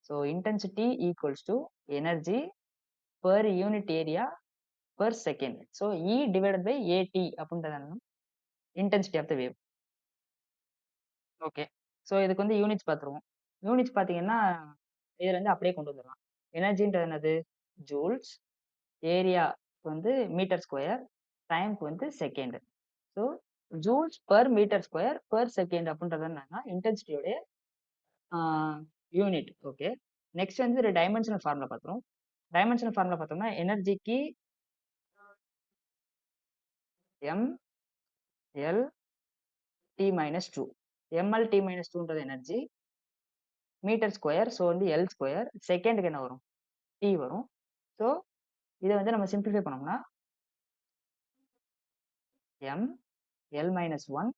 So intensity equals to energy per unit area per second. So E divided by AT அப்படின்றதான் intensity of the wave. Okay. So இதுக்கு வந்து யூனிட்ஸ் பார்த்துருவோம். யூனிட்ஸ் பார்த்தீங்கன்னா, இதுல இருந்து அப்படியே கொண்டு வந்துரலாம். எனர்ஜின்றது என்னது? ஜூல்ஸ். ஏரியா வந்து மீட்டர் ஸ்கொயர். டைம்க்கு வந்து second. So joules per metre square per second அப்படின்றது என்னன்னா இன்டென்சிட்டியோடைய யூனிட். ஓகே. நெக்ஸ்ட் வந்து ஒரு டைமென்ஷனல் ஃபார்முலா பார்த்துருவோம். டைமென்ஷனல் ஃபார்முலா பார்த்தோம்னா எனர்ஜிக்கு M L T minus two. ML T minus டூன்றது எனர்ஜி. Metre square. ஸோ வந்து எல் ஸ்கொயர். செகண்டுக்கு என்ன வரும்? டி வரும். ஸோ இத வந்து நம்ம சிம்பிளிஃபை பண்ணோம்னா M L minus one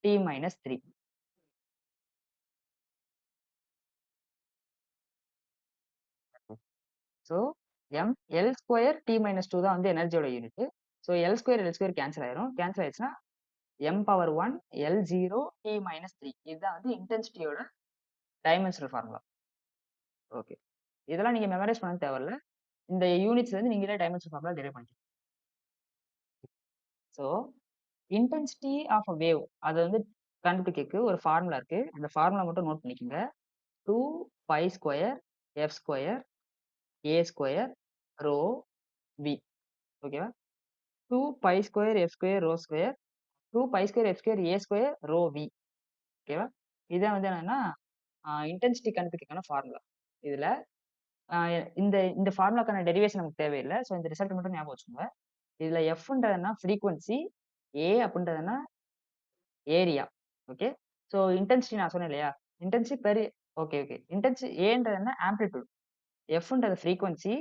T minus three. So M L square T minus two தான் வந்து எனர்ஜியோட unit. So L square cancel ஆயிரும். கேன்சல் ஆயிடுச்சுன்னா M power one L zero T minus three. இதுதான் வந்து இன்டென்சிட்டியோட டைமென்ஷனல் ஃபார்முலா. ஓகே. இதெல்லாம் நீங்க memorise பண்ண தேவையில்ல. இந்த யூனிட்ஸ்ல இருந்து நீங்களே டைமென்ஷனல் ஃபார்முலா டெரைவ் பண்ணிக்கலாம். So intensity of a wave அது வந்து கண்டுபிடிக்கிறதுக்கு ஒரு ஃபார்முலா இருக்கு. அந்த ஃபார்முலா மட்டும் நோட் பண்ணிக்கோங்க. 2 pi square F square A square rho V. ஓகேவா? 2 pi square F square rho square 2 pi square F square A square rho V. ஓகேவா? இதான் வந்து என்னன்னா இன்டென்சிட்டி கண்டுபிடிக்கிறதுக்கான ஃபார்முலா. இதுல இந்த இந்த ஃபார்முலாக்கான டெரிவேஷன் நமக்கு தேவையில்ல. ஸோ இந்த ரிசல்ட் மட்டும் ஞாபகம் வச்சுக்கோங்க. இதுல எஃப்ன்றதுன்னா ஃப்ரீக்வன்சி, ஏ அப்படின்றதுன்னா ஏரியா. ஓகே. ஸோ இன்டென்சிட்டி நான் சொன்னேன் இல்லையா? Intensity per okay, okay. ஏன்றது என்ன? ஆம்ப்ளிட்யூட். எஃப்ன்றது ஃப்ரீக்வன்சி,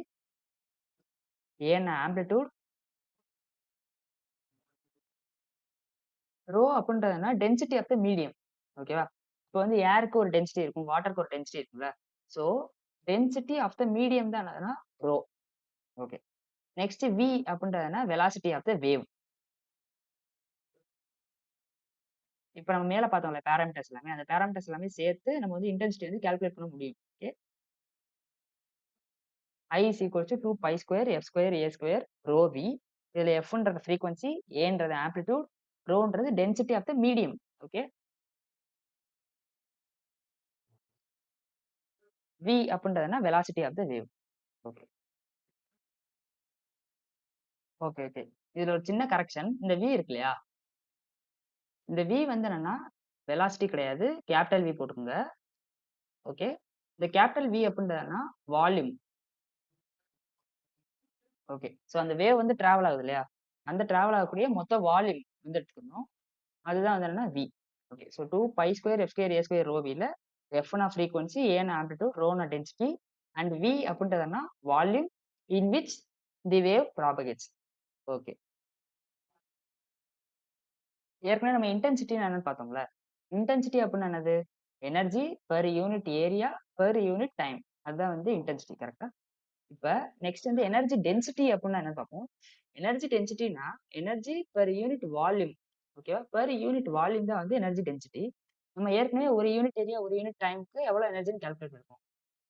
ஏன்னா ஆம்ப்ளிட்யூட், ரோ அப்படின்றதுன்னா டென்சிட்டி ஆஃப் த மீடியம். ஓகேவா? இப்போ வந்து ஏருக்கு ஒரு டென்சிட்டி இருக்கும், வாட்டருக்கு ஒரு டென்சிட்டி இருக்கும்ல. So density of the medium தான் என்னதுன்னா ரோ. ஓகே. நெக்ஸ்ட் வி அப்படின்றதுன்னா வெலாசிட்டி ஆஃப் த வேவ். இப்ப நம்ம மேல பார்த்தோம்ல பாராமீட்டர்ஸ் எல்லாமே, அந்த பாராமீட்டர்ஸ் எல்லாமே சேர்த்து நம்ம வந்து இன்டென்சிட்டி வந்து கால்குலேட் பண்ண முடியும். Okay. I is equals to 2 pi square f square a square rho v. இதுல fன்றது frequency, aன்றது amplitude, rhoன்றது density of the medium. Okay. v அப்படின்றதுன்னா velocity of the wave. Okay. Okay, okay. இதுல ஒரு சின்ன கரெக்ஷன். இந்த v இருக்கு இல்லையா? இந்த v வந்து என்னன்னா வெலாசிட்டி கிடையாது. கேபிட்டல் V போட்டுக்கோங்க. ஓகே. இந்த கேபிட்டல் V அப்படின்றதுன்னா வால்யூம். ஓகே. ஸோ அந்த வேவ் வந்து டிராவல் ஆகுது இல்லையா? அந்த டிராவல் ஆகக்கூடிய மொத்த வால்யூம் வந்து எடுத்துக்கணும். அதுதான் வந்து என்னன்னா V. Okay. So 2 pi square F square A square rho வில எஃப்னா ஃப்ரீக்வன்சி, ஏன்னா ஆம்ப்ளிட்யூட், ரோனா டென்சிட்டி அண்ட் வி அப்படின்றதுன்னா volume in which the wave propagates. Okay. ஏற்கனவே நம்ம இன்டென்சிட்டின்னு என்னன்னு பார்த்தோம்ல. இன்டென்சிட்டி அப்படின்னா என்னது? Energy per unit area per unit time. அதுதான் வந்து இன்டென்சிட்டி கரெக்ட்டா? இப்ப நெக்ஸ்ட் வந்து எனர்ஜி டென்சிட்டி அப்படின்னா என்னன்னு பார்ப்போம். எனர்ஜி டென்சிட்டினா எனர்ஜி பெர் யூனிட் வால்யூம். ஓகேவா? பெர் யூனிட் வால்யூம் தான் வந்து எனர்ஜி டென்சிட்டி. நம்ம ஏற்கனவே ஒரு யூனிட் ஏரியா, ஒரு யூனிட் டைம்க்கு எவ்வளோ எனர்ஜின்னு கால்குலேட் பண்ணிருக்கோம்.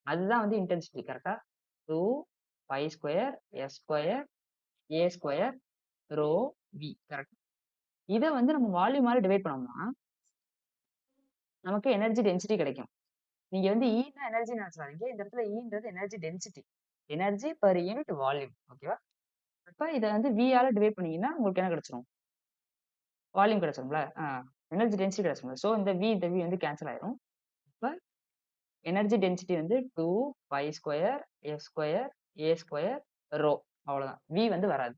அதுதான் வந்து இன்டென்சிட்டி கரெக்ட்டா? 2 pi square S square A square rho V correct. இத வந்து நம்ம வால்யூமால டிவைட் பண்ணோம்னா நமக்கு எனர்ஜி டென்சிட்டி கிடைக்கும். நீங்க வந்து ஈன்னா எனர்ஜி நினைச்சாதீங்க. இந்த இடத்துல ஈன்றது energy density. Energy per unit volume. ஓகேவா? அப்ப இத வந்து வி ஆல டிவைட் பண்ணீங்கன்னா உங்களுக்கு என்ன கிடைச்சிரும்? வால்யூம் கிடைச்சிரும்ல. எனர்ஜி டென்சிட்டி கிடைச்சிரும். ஸோ இந்த வி வந்து கேன்சல் ஆயிரும். அப்ப எனர்ஜி டென்சிட்டி வந்து 2 pi square F square A square rho அவ்வளோதான். வி வந்து வராது.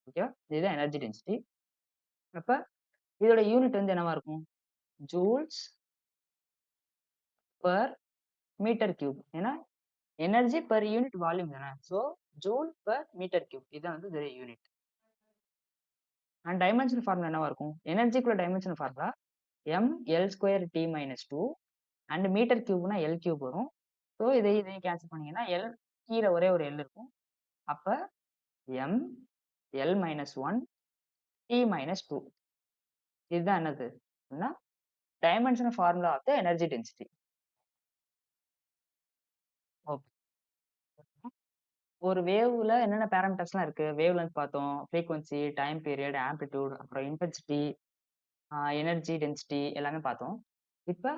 ஓகேவா? இதுதான் எனர்ஜி டென்சிட்டி. அப்ப இதோட யூனிட் வந்து என்னவா இருக்கும்? Joules per metre cube. ஏன்னா எனர்ஜி பெர் யூனிட் வால்யூம் தானே. So joule per metre cube இதான் வந்து இதோட யூனிட். அண்ட் டைமென்ஷன் ஃபார்முலா என்னவா இருக்கும்? எனர்ஜிக்குள்ள dimension formula M L square T minus 2 and metre கியூப்னா எல் கியூப் வரும். ஸோ இதையும் கேன்சல் பண்ணீங்கன்னா எல் கீழே ஒரே ஒரு எல் இருக்கும். அப்ப M L minus 1 T minus 2 இதுதான் என்னது? Dimension formula of the energy density. Okay. ஒரு வேவ்ல என்னென்ன பேராமீட்டர்ஸ்லாம் இருக்கு? வேவ் லென்த் பார்த்தோம், ஃப்ரீக்வன்சி, டைம் பீரியட், ஆம்ப்ளிட்யூட், அப்புறம் இன்டென்சிட்டி, எனர்ஜி டென்சிட்டி எல்லாமே பார்த்தோம். இப்ப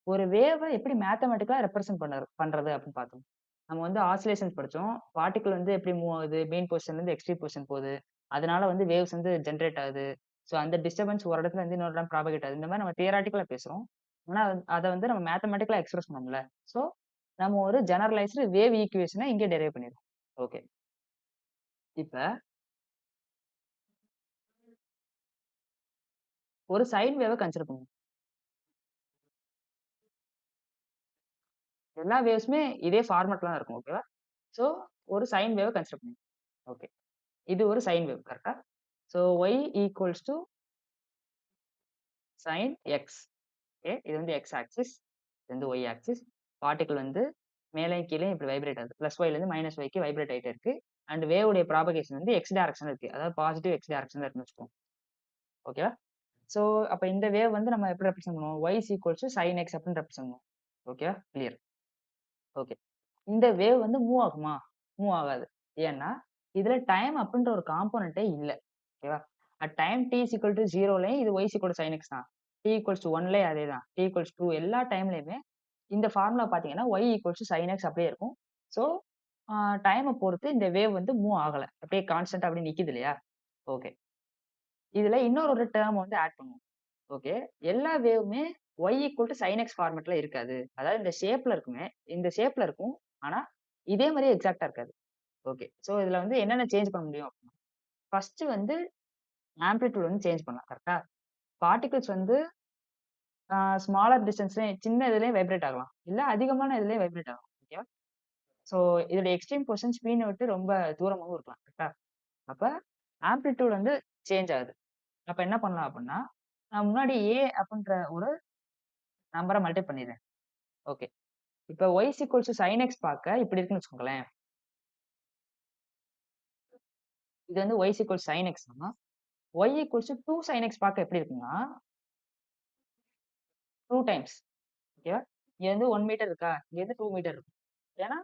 ஒரு வேவ எப்படி மேத்தமேட்டிக்கலா ரெப்ரசென்ட் பண்றது அப்படின்னு பார்த்தோம். நம்ம வந்து ஆசிலேஷன்ஸ் படிச்சோம். பார்ட்டிகிள் வந்து எப்படி மூவ் ஆகுது, மெயின் பொசிஷன்ல இருந்து எக்ஸ்ட்ரீம் பொசிஷன் போகுது. அதனால வந்து வேவ்ஸ் வந்து ஜெனரேட் ஆகுது. ஸோ அந்த டிஸ்டர்பன்ஸ் ஒரு இடத்துல இருந்து இன்னொரு இடம் ப்ராபகேட் ஆகுது. இந்த மாதிரி நம்ம தியராட்டிக்கலா பேசுறோம். ஆனா அத வந்து நம்ம மேத்தமேட்டிக்கலா எக்ஸ்பிரஸ் பண்ணோம்ல. ஸோ நம்ம ஒரு ஜெனரலைஸ்டு வேவ் ஈக்குவேஷன இங்க டெரைவ் பண்ணிருக்கோம். ஓகே. இப்ப ஒரு சைன் வேவ கன்சிடர் பண்ணுவோம். எல்லா வேவ்ஸுமே இதே ஃபார்மட்ல தான் இருக்கும். ஓகேவா? ஸோ ஒரு சைன் வேவ கன்சிடர் பண்ணுவோம். ஓகே. இது ஒரு சைன் வேவ் கரெக்ட்டா? So y equals to sine X. Okay. இது வந்து எக்ஸ் ஆக்சிஸ். இது வந்து ஒய் ஆக்சிஸ். பார்ட்டிகிள் வந்து மேலேயும் கீழயும் இப்படி வைப்ரேட் ஆகுது. பிளஸ் ஒய்ல இருந்து மைனஸ் ஒய்க்கு வைப்ரேட் ஆயிட்டே இருக்கு. அண்ட் வேவ் உடைய ப்ராபகேஷன் வந்து எக்ஸ் டைரக்ஷன்ல இருக்கு. அதாவது பாசிட்டிவ் எக்ஸ் டைரக்ஷன்ல இருக்குன்னு வச்சுக்கோங்க. ஓகேவா? ஸோ அப்ப இந்த வேவ் வந்து நம்ம எப்படி ரெப்ரசென்ட் பண்ணுவோம்? y is equals to sine X அப்படின்னு ரெப்ரசென்ட் பண்ணுவோம். ஓகேவா? கிளியர். ஓகே. இந்த வேவ் வந்து மூவ் ஆகுமா? மூவ் ஆகாது. ஏன்னா, இதுல டைம் அப்படின்ற ஒரு காம்போனன்ட்டே இல்ல. ஓகேவா? At time t is equal to 0லயும் இது y is equal to sin x தான். t ஈக்குவல்ஸ் டூ 1லயும் அதேதான். t ஈக்குவல்ஸ் டூ எல்லா டைம்லயுமே இந்த ஃபார்முலா பார்த்தீங்கன்னா, y equals to sin x அப்படியே இருக்கும். ஸோ, டைம பொறுத்து இந்த வேவ் வந்து மூவ் ஆகல. அப்படியே கான்ஸ்டன்ட்டா அப்படியே நிக்குது இல்லையா? ஓகே. இதுல இன்னொரு ஒரு டெர்ம் வந்து ஆட் பண்ணுவோம். ஓகே. எல்லா வேவுமே y equal to sin x ஃபார்மட்ல இருக்காது. அதாவது இந்த ஷேப்ல இருக்குமே, இந்த ஷேப்ல இருக்கும். ஆனா, இதே மாரியே எக்ஸாக்ட்டா இருக்காது. ஓகே. ஸோ இதுல வந்து என்னென்ன சேஞ்ச் பண்ண முடியும் அப்டின்னா, ஃபர்ஸ்ட் வந்து ஆம்ப்ளிட்யூட் வந்து சேஞ்ச் பண்ணலாம். கரெக்ட்டா? பார்ட்டிகிள்ஸ் வந்து ஸ்மாலர் டிஸ்டன்ஸ்லயும் சின்ன இதுலயும் வைப்ரேட் ஆகலாம். இல்ல அதிகமான இதுலயும் வைப்ரேட் ஆகலாம். ஓகேவா? ஸோ இதோட எக்ஸ்ட்ரீம் பொசிஷன் ஸ்க்ரீன விட்டு ரொம்ப தூரமாவும் இருக்கலாம். கரெக்ட்டா? அப்ப ஆம்ப்ளிட்யூட் வந்து சேஞ்ச் ஆகுது. அப்ப என்ன பண்ணலாம் அப்டின்னா, நான் முன்னாடி a அப்டின்ற ஒரு நம்பர மல்டிப்ளை பண்ணிடுறேன். ஓகே. இப்ப y is equals to sin x பார்க்க இப்படி இருக்குன்னு வச்சுக்கோங்களேன். இது வந்து y இஸ் ஈக்குவல்ஸ் sin xன்னா, y equals to 2 sin x பார்க்க எப்படி இருக்குன்னா, 2 டைம்ஸ். ஓகேவா? இங்க வந்து 1 மீட்டர் இருக்கா? இங்க வந்து 2 மீட்டர் இருக்கும். ஏன்னா,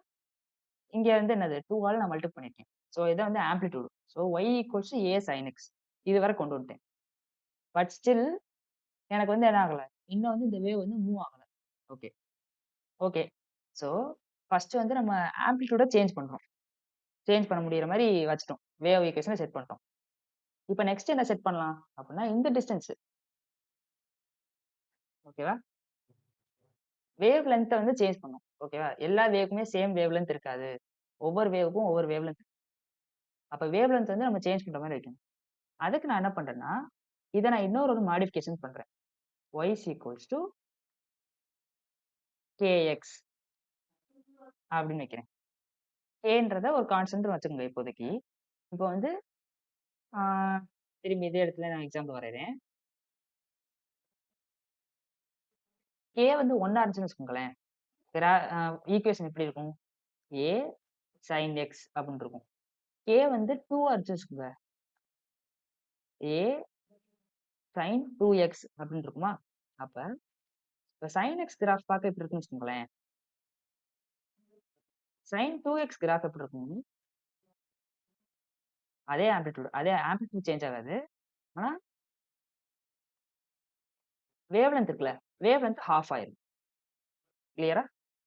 இங்க வந்து என்னது 2 ஆல நான் மல்டிப்ளை பண்ணியிருக்கேன். ஸோ இதான் வந்து amplitude. So y equals to a sin x. இதுவரை கொண்டு வந்துட்டேன். பட் ஸ்டில் எனக்கு வந்து என்ன ஆகல? இன்னும் வந்து இந்த வேவ் வந்து மூவ் ஆகல. ஓகே. ஓகே. ஸோ ஃபர்ஸ்ட் வந்து நம்ம ஆம்ப்ளிட்யூட சேஞ்ச் பண்றோம். சேஞ்ச் பண்ண முடியிற மாரி வச்சுட்டோம். வேவ் ஈக்குவேஷன செட் பண்ணிட்டோம். இப்ப நெக்ஸ்ட் என்ன செட் பண்ணலாம்? அப்டின்னா இந்த டிஸ்டன்ஸ். ஓகேவா? வேவ் லென்த்த வந்து சேஞ்ச் பண்ணணும். ஓகேவா? எல்லா வேவ்க்குமே சேம் வேவ் லென்த் இருக்காது. ஒவ்வொரு வேவ்க்கும் ஒவ்வொரு வேவ் லென்த். அப்ப வேவ் லென்த் வந்து நம்ம சேஞ்ச் பண்ற மாதிரி வைக்கணும். அதுக்கு நான் என்ன பண்றேன்னா, இத நான் இன்னொரு மாடிஃபிகேஷன் பண்றேன். y is equals to kx அப்படின்னு வைக்கிறேன். kன்றத ஒரு கான்ஸ்டன்ட்னு வச்சுக்கோங்க இப்போதைக்கு. இப்போ வந்து ஆ திரும்பி இதே இடத்துல நான் எக்ஸாம்பிள் வரையறேன். k வந்து 1 இருந்துச்சுன்னு வச்சுக்கோங்களேன். கிரா அ ஈக்குவேஷன் எப்படி இருக்கும்? a sin x அப்படின்னு இருக்கும். k வந்து 2 இருந்துச்சுன்னு வச்சுக்கோங்க. a sin 2x அப்படின்னு இருக்குமா? அப்ப இப்ப sin x கிராஃப் பார்க்க எப்படி இருக்குன்னு வச்சுக்கோங்களேன். sin 2x கிராஃப் எப்படி இருக்கும்? அதே ஆம்ப்ளிட்யூட் சேஞ்ச் ஆகாது. ஆனா வேவ் லென்த் இருக்குல்ல, வேவ் லென்த் ஹால்ஃப் ஆயிரும். கிளியரா?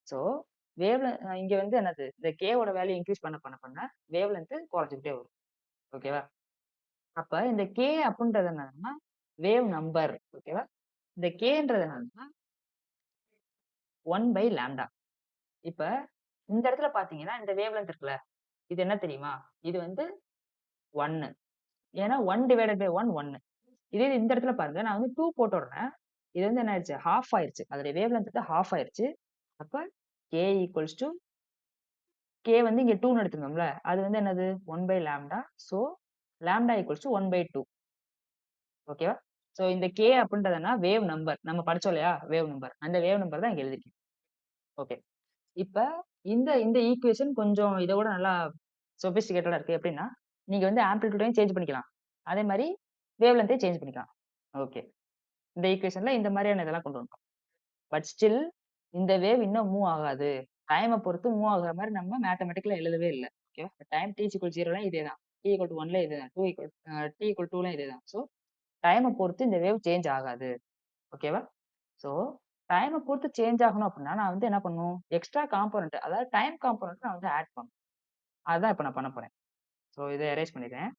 ஸோ இங்க வந்து என்னது? இந்த k ஓட வேல்யூ இன்கிரீஸ் பண்ண வேவ் லென்த் குறைஞ்சுக்கிட்டே வரும். ஓகேவா? அப்ப இந்த k அப்படின்றது என்னன்னா, வேவ் நம்பர். ஓகேவா? இந்த kன்றது என்னன்னா 1/λ. இப்ப இந்த இடத்துல பார்த்தீங்கன்னா, இந்த வேவ் லென்த் இருக்குல்ல, இது என்ன தெரியுமா? இது வந்து 1. ஏன்னா 1/1 இதே இது இந்த இடத்துல பாருங்க, நான் வந்து 2 போட்டு விடுறேன். இது வந்து என்ன ஆயிடுச்சு? ஹால்ஃப் ஆயிருச்சு. அதோட வேவ் லென்த் வந்து ஹால்ஃப் ஆயிருச்சு. அப்ப k ஈக்குவல்ஸ் டூ k வந்து இங்க 2ன்னு எடுத்துக்கோங்கள. அது வந்து என்னது? 1/λ. So λ equals to 1/2. ஓகேவா? ஸோ இந்த k அப்படின்றதுனா வேவ் நம்பர். நம்ம படிச்சோம் இல்லையா? Wave number. அந்த வேவ் நம்பர் தான் இங்க எழுதிருக்கேன். ஓகே. இப்ப இந்த இந்த ஈக்குவேஷன் கொஞ்சம் இத விட நல்லா சொபிஸ்டிகேட்டடா இருக்கு. எப்படின்னா, நீங்க வந்து ஆம்ப்ளிட்யூடையும் சேஞ்ச் பண்ணிக்கலாம். அதே மாரி வேவ் லென்த்தையும் சேஞ்ச் பண்ணிக்கலாம். ஓகே. இந்த ஈக்குவேஷன்ல இந்த மாரியான இதெல்லாம் கொண்டு வந்துட்டோம். பட் ஸ்டில் இந்த வேவ் இன்னும் மூவ் ஆகாது. டைம பொறுத்து மூவ் ஆகுற மாரி நம்ம மேத்தமேட்டிக்ல எழுதவே இல்ல. ஓகேவா? டைம் t = 0ல இதேதான். t = 1ல இதேதான். t = 2ல இதேதான். ஸோ டைம பொறுத்து இந்த வேவ் சேஞ்ச் ஆகாது. ஓகேவா? ஸோ டைம பொறுத்து சேஞ்ச் ஆகணும் அப்படின்னா, நான் வந்து என்ன பண்ணணும்? எக்ஸ்ட்ரா காம்போனன்ட் அதாவது டைம் காம்போனன்ட் நான் வந்து ஆட் பண்ணணும். அதான் இப்ப நான் பண்ண போறேன். ஸோ இத எரேஸ் பண்ணிடுறேன்.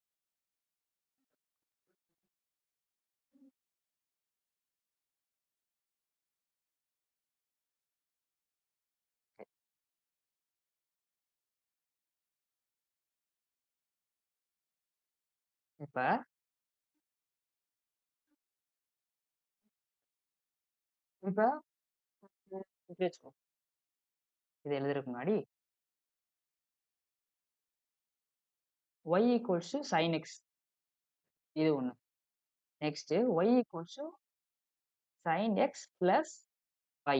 இப்ப இப்ப இப்படி வச்சுக்கோ. இத எழுதுறதுக்கு முன்னாடி y = sin x இது ஒண்ணு. Next y = sin x plus pi.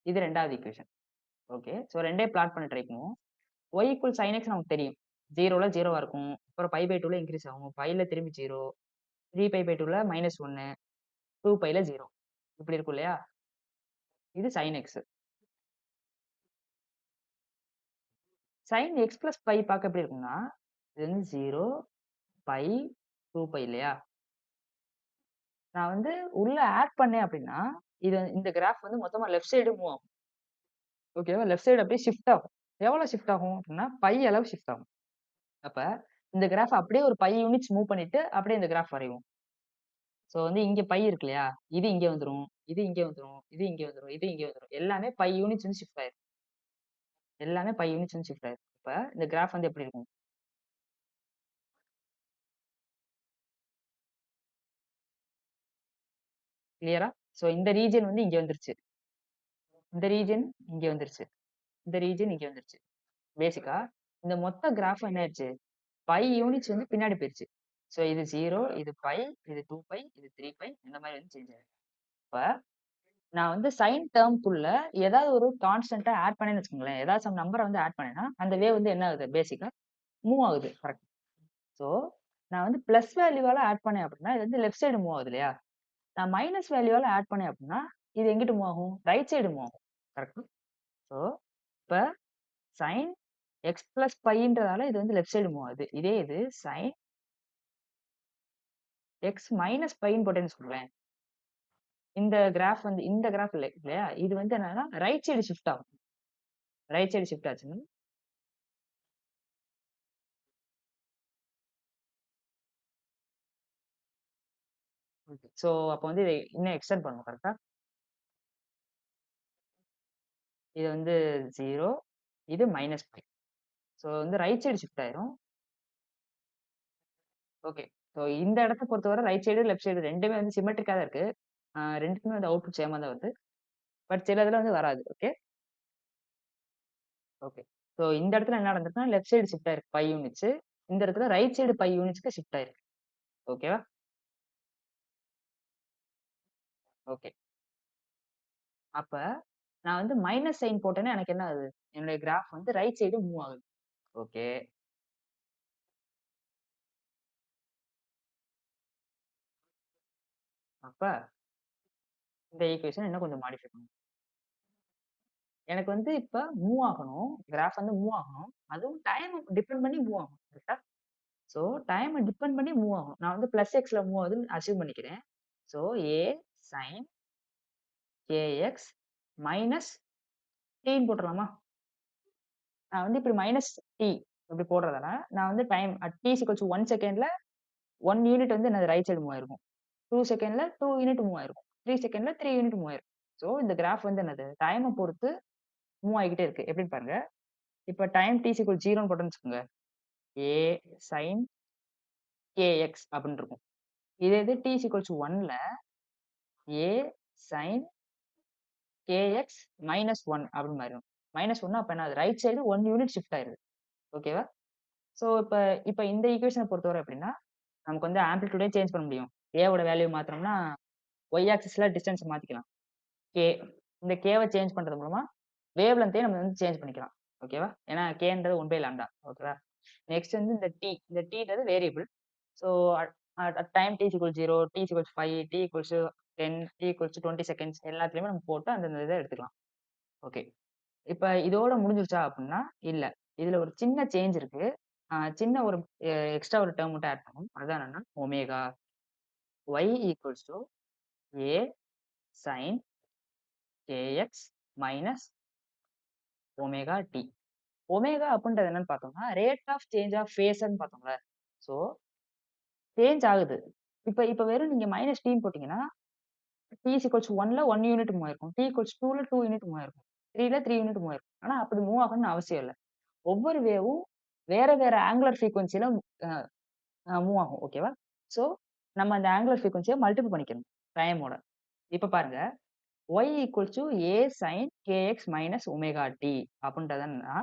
இது 2வது ஈக்குவேஷன். ஓகே. ஸோ 2யும் பிளாட் பண்ண ட்ரை பண்ணுவோம். y = sin x நமக்கு தெரியும். 0ல 0வா இருக்கும். அப்புறம் π/2ல இன்கிரீஸ் ஆகும். πல திரும்பி 0, 3π/2ல -1, 2πல 0. இப்படி இருக்கும் இல்லையா? இது sin x. sin x plus pi பார்க்க எப்படி இருக்கும்னா, இது வந்து 0, π, 2π இல்லையா? நான் வந்து உள்ள ஆட் பண்ணேன் அப்படின்னா, இந்த கிராஃப் வந்து மொத்தமா லெஃப்ட் சைடு மூவ் ஆகும். ஓகேவா? லெஃப்ட் சைடு அப்படியே ஷிஃப்ட் ஆகும். எவ்வளோ ஷிஃப்ட் ஆகும் அப்படின்னா, பை அளவு ஷிஃப்ட் ஆகும். அப்ப இந்த கிராஃப் அப்படியே ஒரு பை யூனிட்ஸ் மூவ் பண்ணிட்டு அப்படியே இந்த கிராஃப் வரைவோம். ஸோ வந்து இங்க பை இருக்கு இல்லையா? இது இங்க வந்துரும். இது இங்க வந்துரும். இது இங்க வந்துரும். இது இங்க வந்துரும். எல்லாமே பை யூனிட்ஸ் வந்து ஷிஃப்ட் ஆயிரும். எல்லாமே பை யூனிட்ஸ் வந்து ஷிஃப்ட் ஆயிரும். இப்ப இந்த கிராஃப் வந்து எப்படி இருக்கும்? கிளியரா? ஸோ இந்த ரீஜியன் வந்து இங்க வந்துருச்சு. இந்த ரீஜியன் இங்க வந்துருச்சு. இந்த ரீஜியன் இங்க வந்துருச்சு. பேசிக்கா இந்த மொத்த கிராஃப் என்ன ஆயிடுச்சு? பை யூனிட்ஸ் வந்து பின்னாடி போயிருச்சு. ஸோ இது 0, இது பை, இது 2 பை, இது 3 பை இந்த மாரி வந்து சேஞ்ச் ஆயிரும். இப்ப நான் வந்து சைன் டெர்ம்க்குள்ள ஏதாவது ஒரு கான்ஸ்டன்ட்ட ஆட் பண்ணேன்னு வச்சுக்கோங்களேன். ஏதாவது சம் நம்பர வந்து ஆட் பண்ணேன்னா, அந்த வேவ் வந்து என்ன ஆகுது? பேசிக்கா மூவ் ஆகுது. கரெக்ட். ஸோ நான் வந்து பிளஸ் வேல்யூவால ஆட் பண்ணேன் அப்படின்னா, இது வந்து லெஃப்ட் சைடு மூவ் ஆகுது இல்லையா? நான் மைனஸ் வேல்யூவால ஆட் பண்ணேன் அப்படின்னா, இது எங்கிட்டு மூவ் ஆகும்? ரைட் சைடு மூவ் ஆகும். கரெக்ட். ஸோ இப்ப சைன் எக்ஸ் பிளஸ் பைன்றதால இது வந்து லெஃப்ட் சைடு மூவ் ஆகுது. இதே இது சைன் எக்ஸ் மைனஸ் பைன்னு போட்டேன்னு வச்சுக்கோங்களேன். இந்த கிராஃப் இல்லையா? இது வந்து என்னன்னா ரைட் சைடு ஷிஃப்ட் ஆகும். ரைட் சைடு ஷிஃப்ட் ஆச்சுன்னா ஸோ அப்போ வந்து இதை இன்னும் எக்ஸ்டெண்ட் பண்ணணும். கரெக்ட்டா? இது வந்து 0 இது -π. ஸோ வந்து ரைட் சைடு ஷிஃப்ட் ஆயிரும். ஓகே. ஸோ இந்த இடத்த பொறுத்தவரை ரைட் சைடு, லெஃப்ட் சைடு 2மே வந்து சிமெட்ரிக்கா தான் இருக்கு. 2க்குமே வந்து அவுட்புட் சேமா தான் வருது. பட் சில இதுல வந்து வராது. Okay, okay. ஸோ இந்த இடத்துல என்ன நடந்திருக்குன்னா, லெஃப்ட் சைடு ஷிஃப்ட் ஆயிருக்கு 5 யூனிட்ஸ். இந்த இடத்துல ரைட் சைடு 5 யூனிட்ஸ்க்கு ஷிஃப்ட் ஆயிருக்கு. ஓகேவா? ஓகே. அப்ப நான் வந்து மைனஸ் சைன் போட்டேன்னா எனக்கு என்ன ஆகுது? என்னுடைய கிராஃப் வந்து ரைட் சைடு மூவ் ஆகுது. ஓகே. அப்ப இந்த ஈக்குவேஷன் இன்னும் கொஞ்சம் மாடிஃபை பண்ணணும். எனக்கு வந்து இப்ப மூவ் ஆகணும். கிராஃப் வந்து மூவ் ஆகணும். அதுவும் டைம் டிபெண்ட் பண்ணி மூவ் ஆகணும். கரெக்ட்டா? ஸோ டைம டிபெண்ட் பண்ணி மூவ் ஆகும். நான் வந்து பிளஸ் எக்ஸ்ல மூவ் ஆகுதுன்னு அஸ்யூம் பண்ணிக்கிறேன். ஸோ ஏ சைன் கேஎக்ஸ் மைனஸ் டீன்னு போட்டுறலாமா? நான் வந்து இப்படி மைனஸ் டி இப்படி போடுறதால, நான் வந்து time at T is equal to 1 செகண்ட்ல 1 யூனிட் வந்து என்னது ரைட் சைடு மூவ் ஆயிருக்கும். 2 செகண்ட்ல 2 யூனிட் மூவ் ஆயிருக்கும். 3 செகண்ட்ல 3 யூனிட் மூவ் ஆயிருக்கும். ஸோ இந்த கிராஃப் வந்து என்னது டைம பொறுத்து மூவ் ஆகிக்கிட்டே இருக்கு. எப்படின்னு பாருங்க. இப்ப டைம் டி இஸ் ஈக்குவல் 0ன்னு போட்டோம்னு வச்சுக்கோங்க. ஏ சைன் கேஎக்ஸ் அப்படின்னு இருக்கும். இதே இது டி இஸ் ஈக்குவல் டூ 1ல ஏ சைன் கேஎக்ஸ் மைனஸ் 1 அப்படின்னு மாறிடும். மைனஸ் 1 அப்ப என்ன ஆகுது? ரைட் சைடு 1 யூனிட் ஷிஃப்ட் ஆயிருது. ஓகேவா? ஸோ இப்ப இப்ப இந்த ஈக்குவேஷன பொறுத்தவரை எப்படின்னா, நமக்கு வந்து ஆம்ப்ளிட்யூடே சேஞ்ச் பண்ண முடியும். ஏவோட வேல்யூ மாத்துனோம்னா, ஒய் ஆக்சிஸ்ல டிஸ்டன்ஸ் மாத்திக்கலாம். கே இந்த கேவ சேஞ்ச் பண்றது மூலமா வேவ் லென்த்தையும் நம்ம வந்து சேஞ்ச் பண்ணிக்கலாம். ஓகேவா? ஏன்னா கேன்றது 1 பை லாம்ப்டா. ஓகேவா? நெக்ஸ்ட் வந்து இந்த டி. இந்த டீன்றது variable. So at at time T is equal 0, T is equal 5, T equals 10, T equals 20 seconds எல்லாத்துலயுமே நம்ம போட்டு அந்தந்த இத எடுத்துக்கலாம். ஓகே. இப்ப இதோட முடிஞ்சிருச்சா அப்டின்னா, இல்ல. இதுல ஒரு சின்ன சேஞ்ச் இருக்கு. சின்ன ஒரு எக்ஸ்ட்ரா ஒரு டெர்ம் மட்டும் ஆட் பண்ணணும். அதான் என்னன்னா, omega y equals to a sin kx minus omega t. Omega அப்டின்றது என்னன்னு பார்த்தோம்னா, ரேட் ஆஃப் சேஞ்ச் ஆஃப் ஃபேஸ்ன்னு பார்த்தோம்ல. ஸோ சேஞ்ச் ஆகுது. இப்ப இப்ப வெறும் நீங்க மைனஸ் டீன்னு போட்டீங்கன்னா, t இஸ் ஈக்குவல்ஸ் 1ல 1 யூனிட் மூவ் ஆயிருக்கும். t ஈக்குவல்ஸ் 2ல 2 யூனிட் மூவ் ஆயிருக்கும். 3ல 3 யூனிட் மூவ் ஆயிருக்கும். ஆனா அப்படி மூவ் ஆகணும்னு அவசியம் இல்ல. ஒவ்வொரு வேவும் வேற வேற ஆங்குலர் ஃப்ரீக்வென்சில அ மூவ் ஆகும். ஓகேவா? ஸோ நம்ம அந்த ஆங்குலர் ஃப்ரீக்வென்சிய மல்டிபிள் பண்ணிக்கணும் டைமோட. இப்ப பாருங்க y equals to a sin kx minus omega t அப்படின்றது என்னன்னா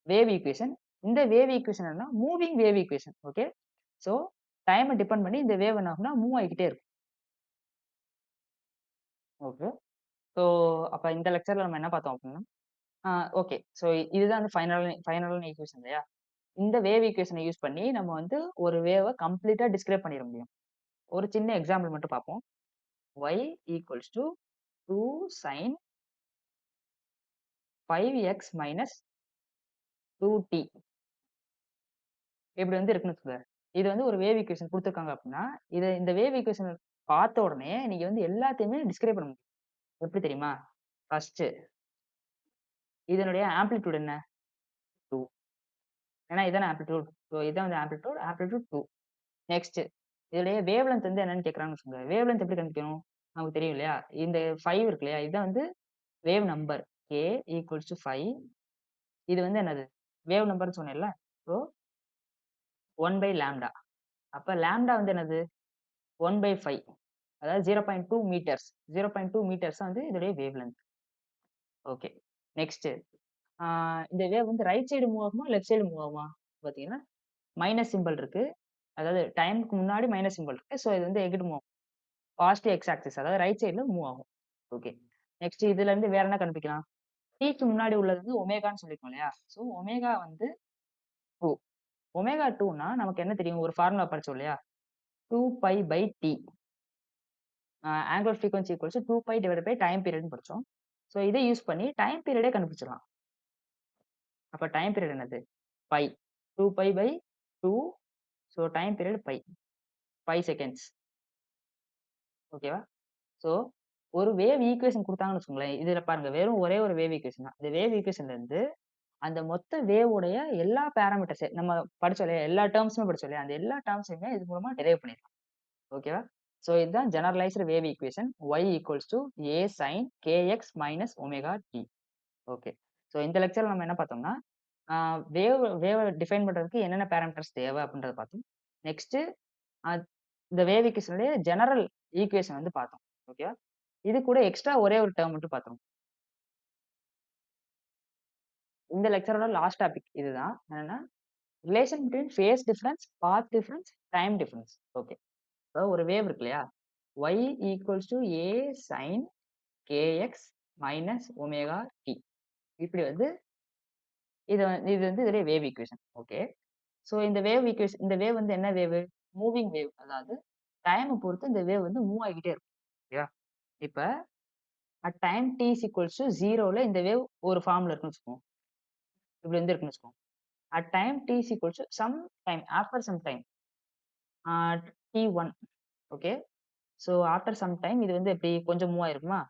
வேவ் ஈக்குவேஷன். இந்த வேவ் ஈக்குவேஷன் என்னன்னா moving wave equation. Okay. So டைம டிபெண்ட் பண்ணி இந்த வேவ் என்ன ஆகும்னா மூவ் ஆகிக்கிட்டே இருக்கும். ஓகே. ஸோ அப்ப இந்த லெக்சர்ல நம்ம என்ன பார்த்தோம் அப்படின்னா, ஓகே. ஸோ இதுதான் வந்து ஃபைனலான ஈக்குவேஷன் இல்லையா? இந்த வேவ் ஈக்குவேஷன யூஸ் பண்ணி நம்ம வந்து ஒரு வேவ கம்ப்ளீட்டா டிஸ்கிரைப் பண்ணிற முடியும். ஒரு சின்ன எக்ஸாம்பிள் மட்டும் பார்ப்போம். y equals to 2 sin 5x minus 2t இப்படி வந்து இருக்குன்னு வச்சுக்கோங்க. இது வந்து ஒரு வேவ் ஈக்குவேஷன் குடுத்துருக்காங்க அப்படின்னா, இந்த வேவ் ஈக்குவேஷன பார்த்த உடனே நீங்க வந்து எல்லாத்தையுமே டிஸ்கிரைப் பண்ண முடியும். எப்படி தெரியுமா? ஃபர்ஸ்ட்டு இதனுடைய ஆம்ப்ளிட்யூட் என்ன? 2. ஏன்னா இதானே ஆம்ப்ளிட்யூட். ஸோ இதான் வந்து ஆம்ப்ளிட்யூட், ஆம்ப்ளிட்யூட் 2. நெக்ஸ்ட் இதோடைய வேவ் லென்த் வந்து என்னன்னு கேட்கறாங்கன்னு வச்சுக்கோங்க. வேவ் லென்த் எப்படி கண்டுபிடிக்கணும்? நமக்கு தெரியும் இல்லையா? இந்த 5 இருக்கு இல்லையா? இதான் வந்து wave number k equals to 5. இது வந்து என்னது? வேவ் நம்பர்ன்னு சொன்னேன்ல. So 1 by lambda. அப்ப லாம்ப்டா வந்து என்னது? 1 பை 5. அதாவது 0.2 மீட்டர்ஸ். 0.2 மீட்டர்ஸ் தான் வந்து இதோடைய வேவ் லென்த். ஓகே. நெக்ஸ்ட் இந்த வேவ் வந்து ரைட் சைடு மூவ் ஆகுமா? லெஃப்ட் சைடு மூவ் ஆகுமா? பார்த்தீங்கன்னா, மைனஸ் சிம்பல் இருக்கு. அதாவது டைம்க்கு முன்னாடி மைனஸ் சிம்பல் இருக்கு. ஸோ இது வந்து எங்கிட்டு மூவ் ஆகும்? பாசிட்டிவ் எக்ஸ் ஆக்சிஸ் அதாவது ரைட் சைடுல மூவ் ஆகும். ஓகே. நெக்ஸ்ட் இதுல இருந்து வேற என்ன கண்டுபிடிக்கலாம்? டீக்கு முன்னாடி உள்ளது வந்து ஒமேகான்னு சொல்லியிருக்கோம் இல்லையா? ஸோ ஒமேகா வந்து 2. ஒமேகா 2ன்னா நமக்கு என்ன தெரியும்? ஒரு ஃபார்முலா படிச்சோம் இல்லையா? 2 pi by T. Angular frequency equals 2 pi divided by time பீரியட்ன்னு படிச்சோம். ஸோ இதை யூஸ் பண்ணி டைம் பீரியடே கண்டுபிடிச்சிடலாம். அப்ப டைம் பீரியட் என்னது? Pi. 2 pi by 2. So time period pi. 5 seconds. ஓகேவா? ஸோ ஒரு வேவ் ஈக்குவேஷன் குடுத்தாங்கன்னு வச்சுக்கோங்களேன். இதுல பாருங்க வெறும் ஒரே ஒரு வேவ் ஈக்குவேஷன் தான். இந்த வேவ் ஈக்குவேஷன்ல இருந்து அந்த மொத்த வேவ் உடைய எல்லா பாராமீட்டர்ஸ் நம்ம படிச்சோம் இல்லையா? எல்லா டெர்ம்ஸுமே படிச்சோம் இல்லையா? அந்த எல்லா டெர்ம்ஸயுமே இது மூலமா டெரைவ் பண்ணிடலாம். ஓகேவா? ஸோ இதுதான் generalised wave equation y equals to a sin kx minus omega t. Okay. So இந்த லெக்சர்ல நம்ம என்ன பார்த்தோம்னா, வேவ டிஃபைன் பண்றதுக்கு என்னென்ன பாராமீட்டர்ஸ் தேவை அப்படின்றத பார்த்தோம். நெக்ஸ்ட் இந்த வேவ் ஈக்குவேஷனுடைய ஜெனரல் ஈக்குவேஷன் வந்து பார்த்தோம். ஓகேவா? இது கூட எக்ஸ்ட்ரா ஒரே ஒரு டேர்ம் மட்டும் பார்த்தோம். இந்த லெக்சரோட லாஸ்ட் டாபிக் இதுதான். என்னன்னா relation between phase difference, path difference, time difference. Okay. இப்போ ஒரு வேவ் இருக்கு இல்லையா? y equals to a sin kx minus omega t. இப்படி வந்து இது வந்து இதோடைய வேவ் ஈக்குவேஷன். ஓகே. ஸோ இந்த வேவ் வந்து என்ன வேவ்? Moving wave. அதாவது டைமை பொறுத்து இந்த வேவ் வந்து மூவ் ஆகிக்கிட்டே இருக்கும். ஓகேவா? இப்ப at time t is equals to 0ல இந்த வேவ் ஒரு ஃபார்ம்ல இருக்குன்னு வச்சுக்கோங்க. இப்படி வந்து இருக்குன்னு வச்சுக்கோங்க. At time t is equals to some time, after some time t1. Okay. So after some time இது வந்து எப்படி கொஞ்சம் மூவ் ஆயிருக்குமா?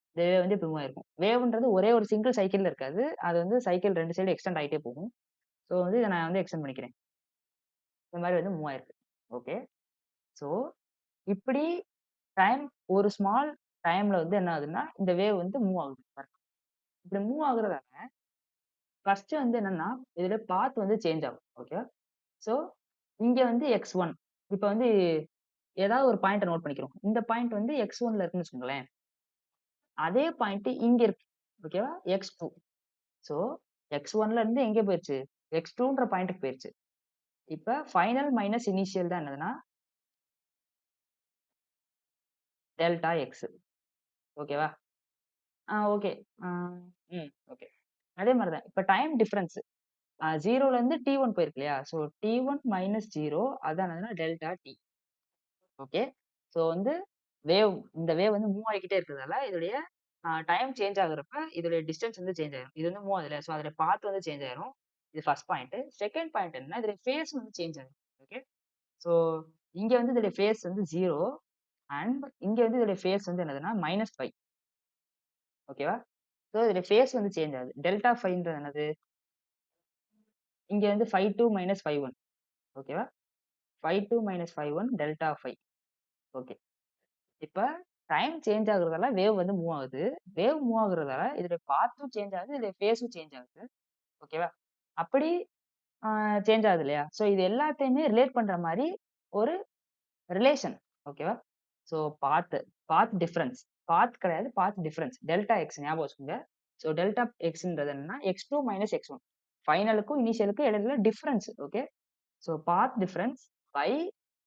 இந்த வேவ் வந்து இப்படி மூவ் ஆயிருக்கும். வேவ்ன்றது ஒரே ஒரு சிங்கிள் சைக்கிள்ல இருக்காது. அது வந்து சைக்கிள் 2 சைடு எக்ஸ்டெண்ட் ஆகிட்டே போகும். ஸோ வந்து இதை நான் வந்து எக்ஸ்டெண்ட் பண்ணிக்கிறேன். இந்த மாதிரி வந்து மூவ் ஆயிருக்கு. ஓகே. ஸோ இப்படி டைம் ஒரு ஸ்மால் டைம்ல வந்து என்ன ஆகுதுன்னா இந்த வேவ் வந்து மூவ் ஆகுது. இப்படி மூவ் ஆகுறதால ஃபர்ஸ்ட் வந்து என்னன்னா இதுல பாத் வந்து சேஞ்ச் ஆகும். ஓகே. ஸோ இங்க வந்து x1. இப்போ வந்து ஏதாவது ஒரு பாயிண்ட்டை நோட் பண்ணிக்கிறோம். இந்த பாயிண்ட் வந்து x1ல இருக்குன்னு வச்சுக்கோங்களேன். அதே பாயிண்ட் இங்க இருக்கு. ஓகேவா? x2. ஸோ x1ல இருந்து எங்கே போயிருச்சு? x2ன்ற பாயிண்ட்டுக்கு போயிருச்சு. இப்ப ஃபைனல் மைனஸ் இனிஷியல் தான் என்னதுன்னா டெல்டா எக்ஸ். ஓகேவா? ஓகே. ஓகே. அதே மாதிரி தான். இப்ப டைம் டிஃபரன்ஸ் 0ல இருந்து t1 போயிருக்கு இல்லையா? ஸோ t1 மைனஸ் 0 அதான் என்னதுன்னா டெல்டா t. ஓகே. ஸோ வந்து இந்த வேவ் வந்து மூவ் ஆகிக்கிட்டே இருக்கிறதால இதோடைய டைம் சேஞ்ச் ஆகுறப்ப இதோடைய டிஸ்டன்ஸ் வந்து சேஞ்ச் ஆயிரும். இது வந்து மூவ் ஆகுதுல. ஸோ அதோட பாத் வந்து சேஞ்ச் ஆயிரும். இது ஃபர்ஸ்ட் பாயிண்ட். செகண்ட் பாயிண்ட் என்னன்னா இதோட ஃபேஸ் வந்து சேஞ்ச் ஆகும். ஓகே. ஸோ இங்க வந்து இதோட ஃபேஸ் வந்து 0 அண்ட் இங்க வந்து இதோட ஃபேஸ் வந்து என்னதுன்னா -5. ஓகேவா? ஸோ இதோட ஃபேஸ் வந்து சேஞ்ச் ஆகுது. டெல்டா 5ன்றது என்னது? இங்க வந்து 5 மைனஸ் 5 ஓகேவா? 5 மைனஸ் 5 டெல்டா 5. ஓகே. இப்ப டைம் சேஞ்ச் ஆகுறதால வேவ் வந்து மூவ் ஆகுது. வேவ் மூவ் ஆகுறதால இதோட பாத்தும் சேஞ்ச் ஆகுது. இதோட ஃபேஸும் சேஞ்ச் ஆகுது. ஓகேவா? அப்படி சேஞ்ச் ஆகுது இல்லையா? ஸோ இது எல்லாத்தையுமே ரிலேட் பண்ற மாரி ஒரு ரிலேஷன். ஓகேவா? So path difference. பாத் கிடையாது, பாத் டிஃபரன்ஸ். டெல்டா எக்ஸ் ஞாபகம் வச்சுக்கோங்க. ஸோ டெல்டா எக்ஸ்ன்றது என்னன்னா x2 மைனஸ் x1. ஃபைனலுக்கும் இனிஷியலுக்கும் இடையில difference. Okay. So path difference by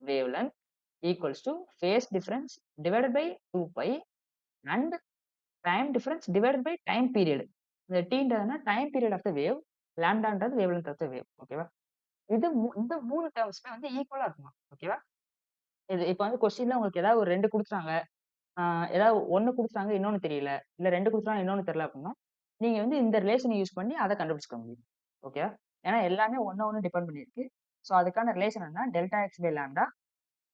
wave length equals to phase difference divided by 2π and time difference divided by time period. இந்த டீன்றதுனா time period of the wave, லாம்டான்றது wave length of the wave. ஓகேவா? இந்த 3 டேர்ம்ஸ்மே வந்து ஈக்குவலா இருக்குமா? ஓகேவா? இது இப்ப வந்து கொஸ்டின்ல உங்களுக்கு ஏதாவது ஒரு 2 குடுத்துட்டாங்க. ஏதாவது 1 குடுத்துட்டாங்க, இன்னொன்னு தெரியல. இல்ல 2 குடுத்துட்டாங்க, இன்னொன்னு தெரியல அப்படின்னா, நீங்க வந்து இந்த ரிலேஷன யூஸ் பண்ணி அத கண்டுபிடிச்சுக்க முடியும். ஓகேவா? ஏன்னா எல்லாமே ஒண்ண டிபெண்ட் பண்ணியிருக்கு. ஸோ அதுக்கான ரிலேஷன் என்ன? டெல்டா எக்ஸ் பை லாம்டா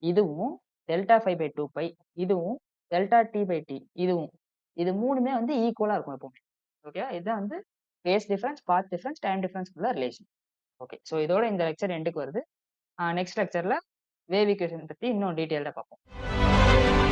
இதுவும், டெல்டா 5 பை 2π இதுவும், டெல்டா டி பை டி இதுவும். இது 3மே வந்து ஈக்குவலா இருக்கும் எப்பவுமே. ஓகேவா? இதுதான் வந்து phase difference, path difference, time difference உள்ள ரிலேஷன். ஓகே. ஸோ இதோட இந்த லெக்சர் எண்டுக்கு வருது. நெக்ஸ்ட் லெக்சர்ல வேவ் ஈக்குவேஷன் பத்தி இன்னும் டீடைல்டா பார்ப்போம்.